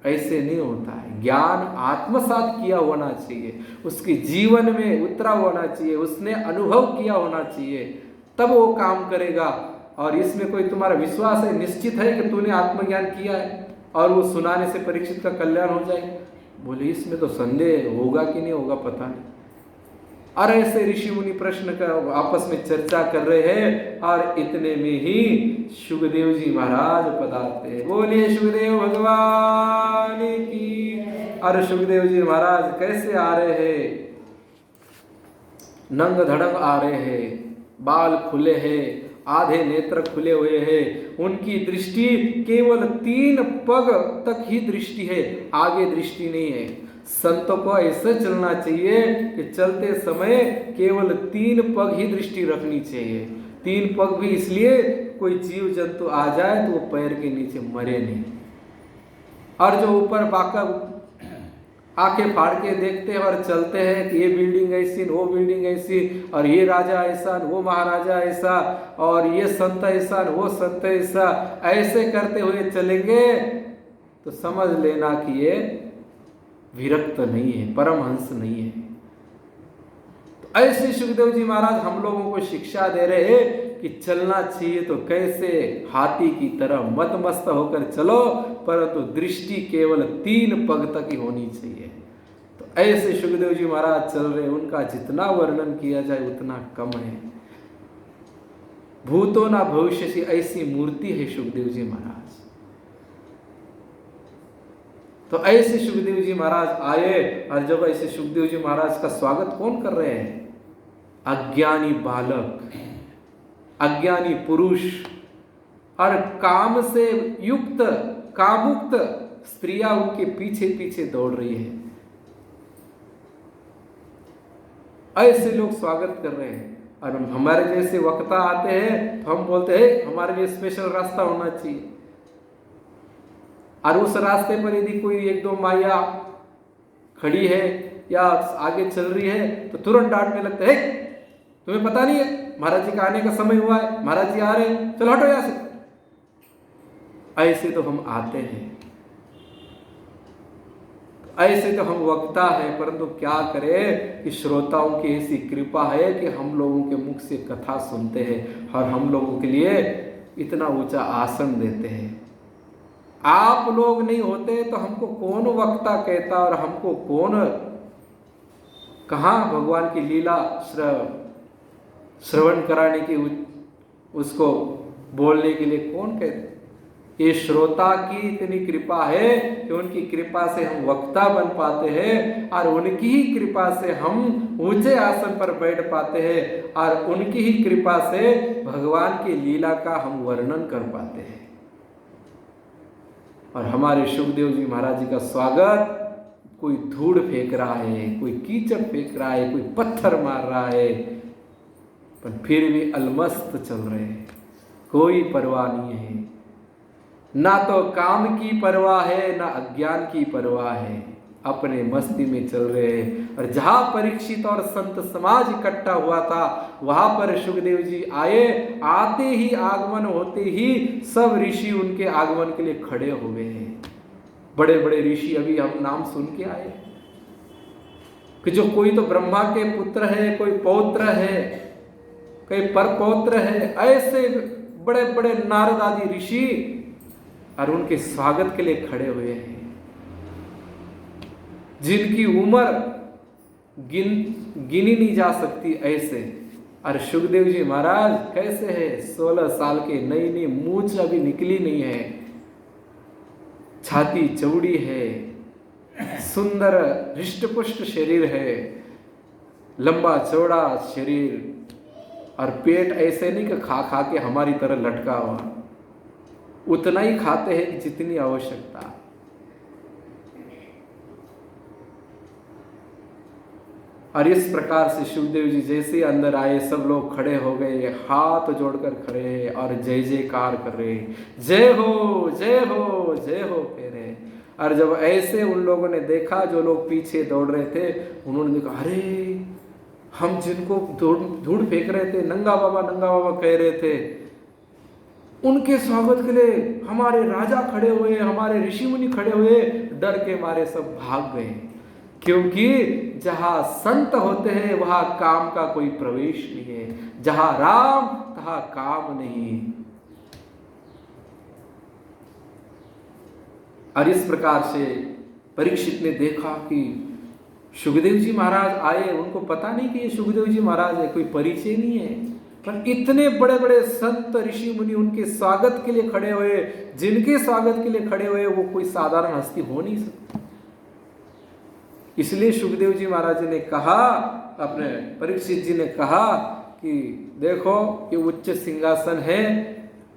ऐसे नहीं होता है। ज्ञान आत्मसात किया होना चाहिए, उसके जीवन में उतरा होना चाहिए, उसने अनुभव किया होना चाहिए, तब वो काम करेगा। और इसमें कोई तुम्हारा विश्वास है, निश्चित है कि तूने आत्मज्ञान किया है और वो सुनाने से परीक्षित का कल्याण हो जाए? बोले इसमें तो संदेह होगा कि नहीं होगा पता नहीं। और ऐसे ऋषि मुनि प्रश्न कर आपस में चर्चा कर रहे हैं और इतने में ही सुखदेव जी महाराज पधारते हैं। बोलिए सुखदेव भगवान की। और सुखदेव जी महाराज कैसे आ रहे हैं? नंग धड़ंग आ रहे हैं, बाल खुले हैं, आधे नेत्र खुले हुए हैं, उनकी दृष्टि केवल 3 पग तक ही दृष्टि है, आगे दृष्टि नहीं है। संतों को ऐसे चलना चाहिए कि चलते समय केवल 3 पग ही दृष्टि रखनी चाहिए। 3 पग भी इसलिए कोई जीव जंतु आ जाए तो वो पैर के नीचे मरे नहीं। और जो ऊपर बाका आंखें फाड़ के देखते हैं और चलते हैं कि ये बिल्डिंग ऐसी, वो बिल्डिंग ऐसी, और ये राजा ऐसा, वो महाराजा ऐसा, और ये संत ऐसा, वो संत ऐसा, ऐसे करते हुए चलेंगे तो समझ लेना कि ये विरक्त नहीं है, परमहंस नहीं है। तो ऐसे सुखदेव जी महाराज हम लोगों को शिक्षा दे रहे हैं कि चलना चाहिए तो कैसे हाथी की तरह मत मस्त होकर चलो, परंतु दृष्टि केवल 3 पग तक ही होनी चाहिए। तो ऐसे सुखदेव जी महाराज चल रहे, उनका जितना वर्णन किया जाए उतना कम है। भूतो ना भविष्य से ऐसी मूर्ति है सुखदेव जी महाराज। तो ऐसे सुखदेव जी महाराज आए, और जब ऐसे सुखदेव जी महाराज का स्वागत कौन कर रहे हैं? अज्ञानी बालक, अज्ञानी पुरुष और काम से युक्त कामुक्त स्त्रियां उनके पीछे पीछे दौड़ रही है। ऐसे लोग स्वागत कर रहे हैं। और हमारे जैसे वक्ता आते हैं तो हम बोलते हैं हमारे लिए स्पेशल रास्ता होना चाहिए। और उस रास्ते पर यदि कोई 1-2 माया खड़ी है या आगे चल रही है तो तुरंत डांटने लगते हैं, तुम्हें पता नहीं है महाराज जी का आने का समय हुआ है, महाराज जी आ रहे हैं, चलो हटो यहां से। ऐसे तो हम आते हैं, ऐसे तो हम वक्ता है, परंतु क्या करें कि श्रोताओं की ऐसी कृपा है कि हम लोगों के मुख से कथा सुनते हैं और हम लोगों के लिए इतना ऊंचा आसन देते हैं। आप लोग नहीं होते तो हमको कौन वक्ता कहता और हमको कौन कहाँ भगवान की लीला श्रवण कराने की उसको बोलने के लिए कौन कहते। ये श्रोता की इतनी कृपा है कि उनकी कृपा से हम वक्ता बन पाते हैं और उनकी ही कृपा से हम ऊंचे आसन पर बैठ पाते हैं और उनकी ही कृपा से भगवान की लीला का हम वर्णन कर पाते हैं। और हमारे सुखदेव जी महाराज जी का स्वागत कोई धूड़ फेंक रहा है, कोई कीचड़ फेंक रहा है, कोई पत्थर मार रहा है, पर फिर भी अलमस्त चल रहे हैं, कोई परवाह नहीं है। ना तो काम की परवाह है ना अज्ञान की परवाह है, अपने मस्ती में चल रहे हैं। और जहां परीक्षित और संत समाज इकट्ठा हुआ था वहां पर सुखदेव जी आए, आते ही आगमन होते ही सब ऋषि उनके आगमन के लिए खड़े हो गए हैं। बड़े बड़े ऋषि अभी हम नाम सुन के आए कि जो कोई तो ब्रह्मा के पुत्र है, कोई पौत्र है, कोई परपौत्र है, ऐसे बड़े बड़े नारद आदि ऋषि और उनके स्वागत के लिए खड़े हुए हैं, जिनकी उम्र गिनी नहीं जा सकती ऐसे। और सुखदेव जी महाराज कैसे है? 16 साल के, नई नई मूंछ अभी निकली नहीं है, छाती चौड़ी है, सुंदर हृष्टपुष्ट शरीर है, लंबा चौड़ा शरीर, और पेट ऐसे नहीं कि खा खा के हमारी तरह लटका हुआ, उतना ही खाते हैं जितनी आवश्यकता। और इस प्रकार से शिवदेव जी जैसे अंदर आए सब लोग खड़े हो गए, हाथ जोड़कर खड़े हैं और जय जयकार कर रहे हैं, जय हो जय हो जय हो कह रहे हैं। और जब ऐसे उन लोगों ने देखा, जो लोग पीछे दौड़ रहे थे, उन्होंने देखा अरे हम जिनको धूड़ फेंक रहे थे, नंगा बाबा कह रहे थे, उनके स्वागत के लिए हमारे राजा खड़े हुए, हमारे ऋषि मुनि खड़े हुए, डर के मारे सब भाग गए। क्योंकि जहां संत होते हैं वहां काम का कोई प्रवेश नहीं है, जहां राम तहां काम नहीं। और इस प्रकार से परीक्षित ने देखा कि सुखदेव जी महाराज आए, उनको पता नहीं कि ये सुखदेव जी महाराज है, कोई परिचय नहीं है, पर इतने बड़े बड़े संत ऋषि मुनि उनके स्वागत के लिए खड़े हुए, जिनके स्वागत के लिए खड़े हुए वो कोई साधारण हस्ती हो नहीं सकती। इसलिए सुखदेव जी महाराज ने कहा, अपने परीक्षित जी ने कहा कि देखो ये उच्च सिंहासन है,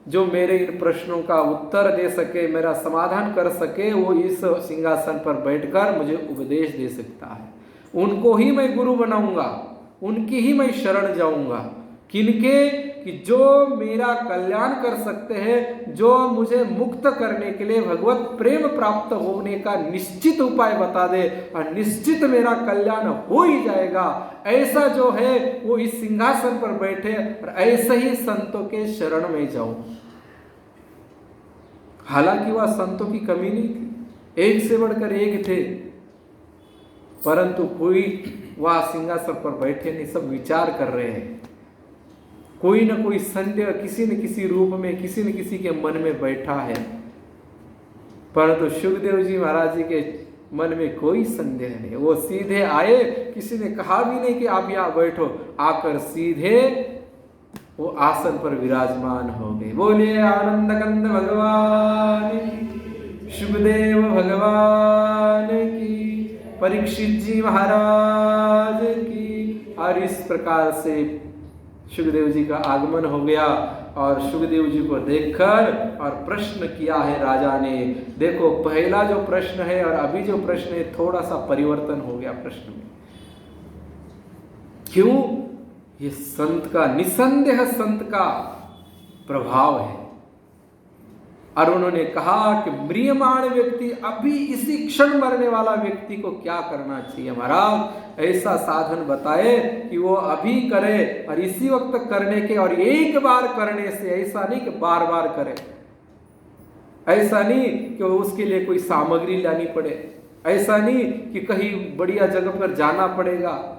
जो मेरे इन प्रश्नों का उत्तर दे सके, मेरा समाधान कर सके, वो इस सिंहासन पर बैठकर मुझे उपदेश दे सकता है। उनको ही मैं गुरु बनाऊंगा, उनकी ही मैं शरण जाऊंगा। किनके? कि जो मेरा कल्याण कर सकते हैं, जो मुझे मुक्त करने के लिए भगवत प्रेम प्राप्त होने का निश्चित उपाय बता दे, और निश्चित मेरा कल्याण हो ही जाएगा, ऐसा जो है वो इस सिंहासन पर बैठे, और ऐसे ही संतों के शरण में जाऊं। हालांकि वह संतों की कमी नहीं थी, एक से बढ़कर एक थे, परंतु कोई वह सिंहासन पर बैठे नहीं, सब विचार कर रहे हैं। कोई न कोई संदेह किसी न किसी रूप में, किसी न किसी के मन में बैठा है, परंतु सुखदेव जी महाराज जी के मन में कोई संदेह नहीं। वो सीधे आए, किसी ने कहा भी नहीं कि आप यहाँ बैठो, आकर सीधे वो आसन पर विराजमान हो गए। बोलिए आनंद कंद भगवान की, सुखदेव भगवान की, परीक्षित जी महाराज की। और इस प्रकार से सुखदेव जी का आगमन हो गया, और सुखदेव जी को देखकर और प्रश्न किया है राजा ने। देखो पहला जो प्रश्न है और अभी जो प्रश्न है, थोड़ा सा परिवर्तन हो गया प्रश्न में। क्यों? ये संत का, निसंदेह संत का प्रभाव है। और उन्होंने कहा कि म्रियमाण व्यक्ति, अभी इसी क्षण मरने वाला व्यक्ति को क्या करना चाहिए महाराज? ऐसा साधन बताए कि वो अभी करे, और इसी वक्त करने के, और एक बार करने से, ऐसा नहीं कि बार बार करे, ऐसा नहीं कि उसके लिए कोई सामग्री लानी पड़े, ऐसा नहीं कि कहीं बढ़िया जगह पर जाना पड़ेगा,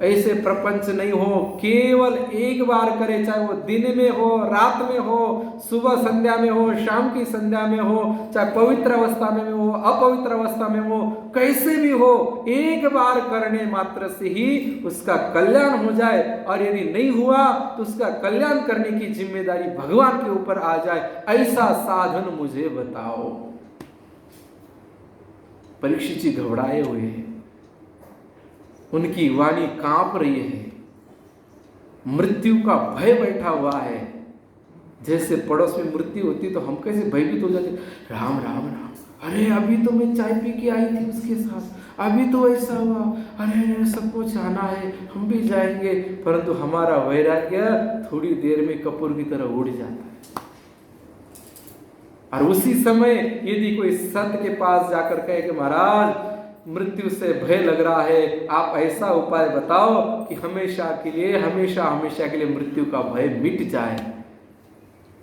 ऐसे प्रपंच नहीं हो, केवल एक बार करे, चाहे वो दिन में हो, रात में हो, सुबह संध्या में हो, शाम की संध्या में हो, चाहे पवित्र अवस्था में हो, अपवित्र अवस्था में हो, कैसे भी हो, एक बार करने मात्र से ही उसका कल्याण हो जाए। और यदि नहीं हुआ तो उसका कल्याण करने की जिम्मेदारी भगवान के ऊपर आ जाए, ऐसा साधन मुझे बताओ। परीक्षित जी घबराए हुए हैं, उनकी वाणी कांप रही है, मृत्यु का भय बैठा हुआ है। जैसे पड़ोस में मृत्यु होती तो हम कैसे भयभीत हो जाते, राम राम राम, अरे अभी तो मैं चाय पी के आई थी उसके साथ, अभी तो ऐसा हुआ, अरे सबको जाना है, हम भी जाएंगे। परंतु हमारा वैराग्य थोड़ी देर में कपूर की तरह उड़ जाता है। और उसी समय यदि कोई संत के पास जाकर कहे कि महाराज मृत्यु से भय लग रहा है, आप ऐसा उपाय बताओ कि हमेशा के लिए, हमेशा हमेशा के लिए मृत्यु का भय मिट जाए,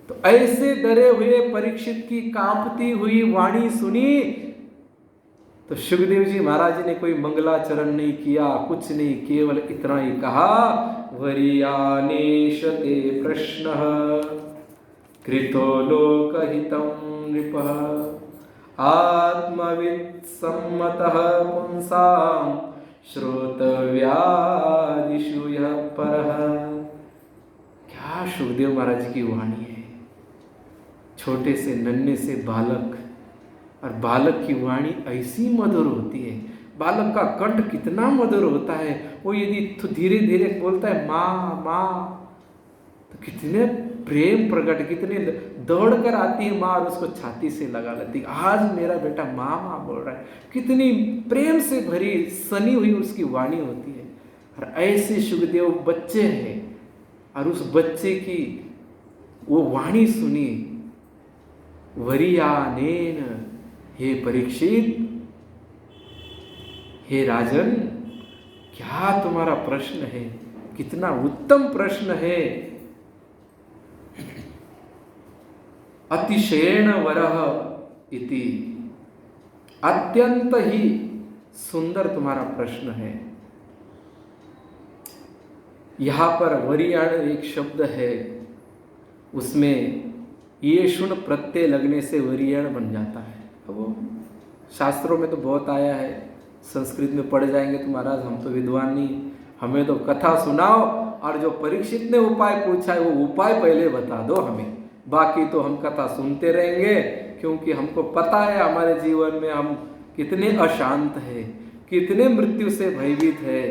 तो ऐसे डरे हुए परीक्षित की कांपती हुई वाणी सुनी तो सुखदेव जी महाराज जी ने कोई मंगलाचरण नहीं किया, कुछ नहीं, केवल इतना ही कहा, वरीयानेश ते प्रश्नः कृतो लोकहितं नृपः आत्मवित् सम्मतः पुंसां श्रोतव्यादिषु यः परः। क्या सुखदेव महाराज जी की वाणी है। छोटे से नन्हे से बालक, और बालक की वाणी ऐसी मधुर होती है, बालक का कंठ कितना मधुर होता है। वो यदि धीरे धीरे बोलता है माँ माँ, तो कितने प्रेम प्रकट, कितने दौड़ कर आती है माँ और उसको छाती से लगा लेती, आज मेरा बेटा माँ माँ बोल रहा है। कितनी प्रेम से भरी सनी हुई उसकी वाणी होती है। और ऐसे सुखदेव बच्चे हैं, और उस बच्चे की वो वाणी सुनी, वरीयानेन, हे परीक्षित, हे राजन, क्या तुम्हारा प्रश्न है, कितना उत्तम प्रश्न है। अतिशयेन वरः इति, अत्यंत ही सुंदर तुम्हारा प्रश्न है। यहां पर वरीयान एक शब्द है, उसमें ये शुण प्रत्यय लगने से वरीयान बन जाता है। वो शास्त्रों में तो बहुत आया है, संस्कृत में पढ़ जाएंगे तो महाराज हम तो विद्वान नहीं, हमें तो कथा सुनाओ और जो परीक्षित ने उपाय पूछा है वो उपाय पहले बता दो हमें, बाकी तो हम कथा सुनते रहेंगे, क्योंकि हमको पता है हमारे जीवन में हम कितने अशांत हैं, कितने मृत्यु से भयभीत है,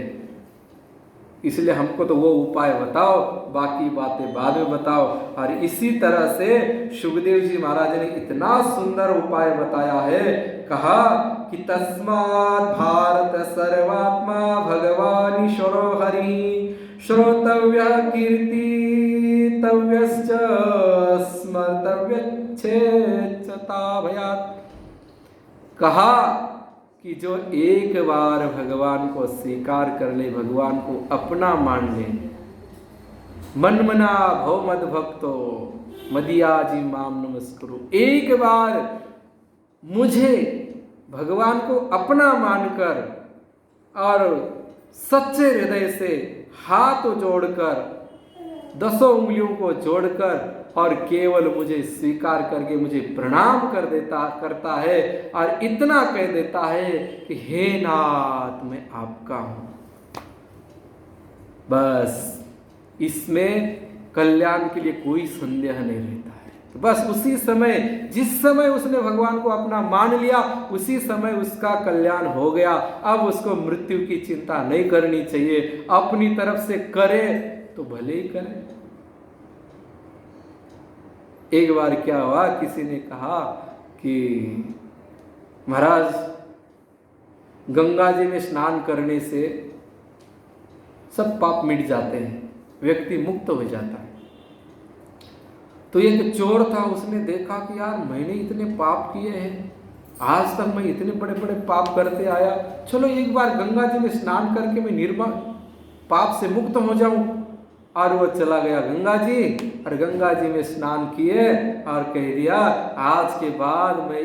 इसलिए हमको तो वो उपाय बताओ, बाकी बातें बाद में बताओ। और इसी तरह से सुखदेव जी महाराज ने इतना सुंदर उपाय बताया है, कहा कि तस्मात् भारत सर्वात्मा भगवान ईश्वरो हरि श्रोतव्य कीर्तितव्यश्च स्मर्तव्यच्छेच्छता भयात्। कहा कि जो एक बार भगवान को स्वीकार कर ले, भगवान को अपना मान ले, मन मना भव मद भक्तो मदियाजी माम नमस्कुरु, एक बार मुझे भगवान को अपना मानकर और सच्चे हृदय से हाथ जोड़कर, 10 उंगलियों को जोड़कर और केवल मुझे स्वीकार करके मुझे प्रणाम करता है और इतना कह देता है कि हे नाथ मैं आपका हूं, बस इसमें कल्याण के लिए कोई संदेह नहीं रहता है। तो बस उसी समय, जिस समय उसने भगवान को अपना मान लिया, उसी समय उसका कल्याण हो गया। अब उसको मृत्यु की चिंता नहीं करनी चाहिए, अपनी तरफ से करे तो भले ही करे। एक बार क्या हुआ, किसी ने कहा कि महाराज गंगा जी में स्नान करने से सब पाप मिट जाते हैं, व्यक्ति मुक्त हो जाता है। तो एक चोर था, उसने देखा कि यार मैंने इतने पाप किए हैं, आज तक मैं इतने बड़े बड़े पाप करते आया, चलो एक बार गंगा जी में स्नान करके मैं निर्मल पाप से मुक्त हो जाऊं। और वो चला गया गंगा जी, और गंगा जी में स्नान किए और कह दिया आज के बाद मैं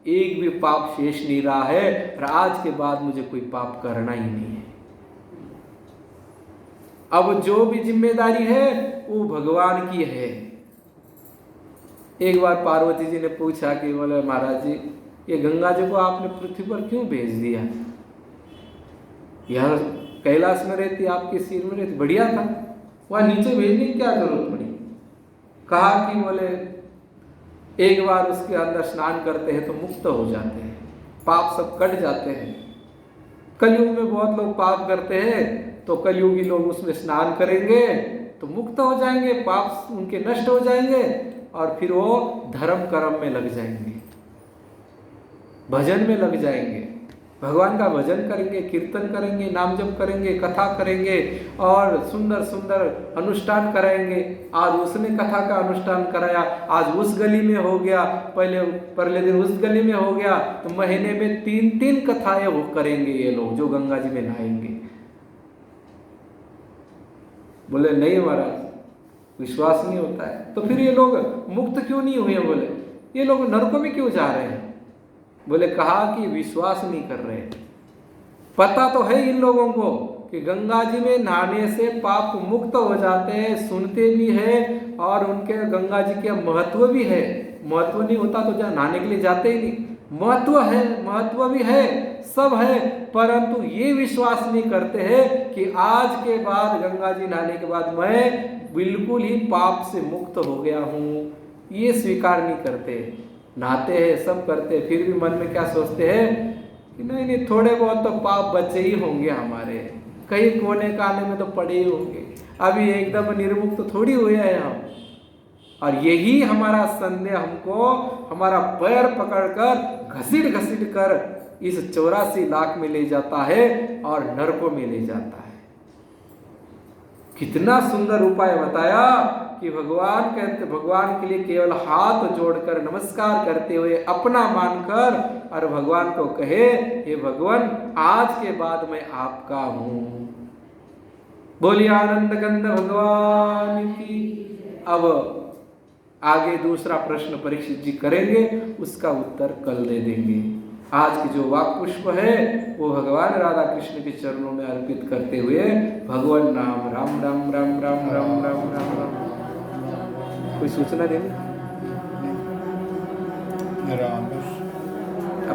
एक भी पाप शेष नहीं रहा है, और आज के बाद मुझे कोई पाप करना ही नहीं है। अब जो भी जिम्मेदारी है वो भगवान की है। एक बार पार्वती जी ने पूछा कि बोले महाराज जी ये गंगा जी को आपने पृथ्वी पर क्यों भेज दिया, यह कैलाश में रहती, आपके सिर में रहती, बढ़िया था, वहां नीचे भेजने की क्या जरूरत पड़ी। कहा कि बोले एक बार उसके अंदर स्नान करते हैं तो मुक्त हो जाते हैं, पाप सब कट जाते हैं। कलयुग में बहुत लोग पाप करते हैं, तो कलयुगी लोग उसमें स्नान करेंगे तो मुक्त हो जाएंगे, पाप उनके नष्ट हो जाएंगे, और फिर वो धर्म कर्म में लग जाएंगे, भजन में लग जाएंगे, भगवान का भजन करेंगे, कीर्तन करेंगे, नाम जप करेंगे, कथा करेंगे और सुंदर सुंदर अनुष्ठान कराएंगे। आज उसने कथा का अनुष्ठान कराया, आज उस गली में हो गया, पहले दिन उस गली में हो गया, तो महीने में 3-3 कथाएं वो करेंगे ये लोग जो गंगा जी में नहाएंगे। बोले नहीं महाराज विश्वास नहीं होता है, तो फिर ये लोग मुक्त क्यों नहीं हुए, बोले ये लोग नरकों में क्यों जा रहे हैं। बोले कहा कि विश्वास नहीं कर रहे, पता तो है इन लोगों को कि गंगा जी में नहाने से पाप मुक्त हो जाते हैं, सुनते भी है और उनके गंगा जी के महत्व भी है। महत्व नहीं होता तो जहाँ नहाने के लिए जाते ही नहीं, महत्व है, महत्व भी है, सब है, परंतु ये विश्वास नहीं करते हैं कि आज के बाद गंगा जी नहाने के बाद मैं बिल्कुल ही पाप से मुक्त हो गया हूँ, ये स्वीकार नहीं करते। नहाते हैं, सब करते हैं, फिर भी मन में क्या सोचते हैं कि नहीं नहीं थोड़े बहुत तो पाप बचे ही होंगे हमारे, कहीं कोने काने में तो पड़े ही होंगे, अभी एकदम निर्मुक्त तो थोड़ी हुए हैं हम। और यही हमारा संदेह हमको हमारा पैर पकड़कर घसीट घसीट कर इस 84 लाख में ले जाता है और नरकों में ले जाता है। कितना सुंदर उपाय बताया कि भगवान के लिए केवल हाथ जोड़कर नमस्कार करते हुए अपना मानकर और भगवान को कहे हे भगवान आज के बाद मैं आपका हूं। बोलिए आनंद कंद भगवान की। अब आगे दूसरा प्रश्न परीक्षित जी करेंगे, उसका उत्तर कल दे देंगे। आज की जो वाक पुष्प है वो भगवान राधा कृष्ण के चरणों में अर्पित करते हुए भगवान नाम राम राम राम राम राम राम राम राम। कोई सूचना देनी? राम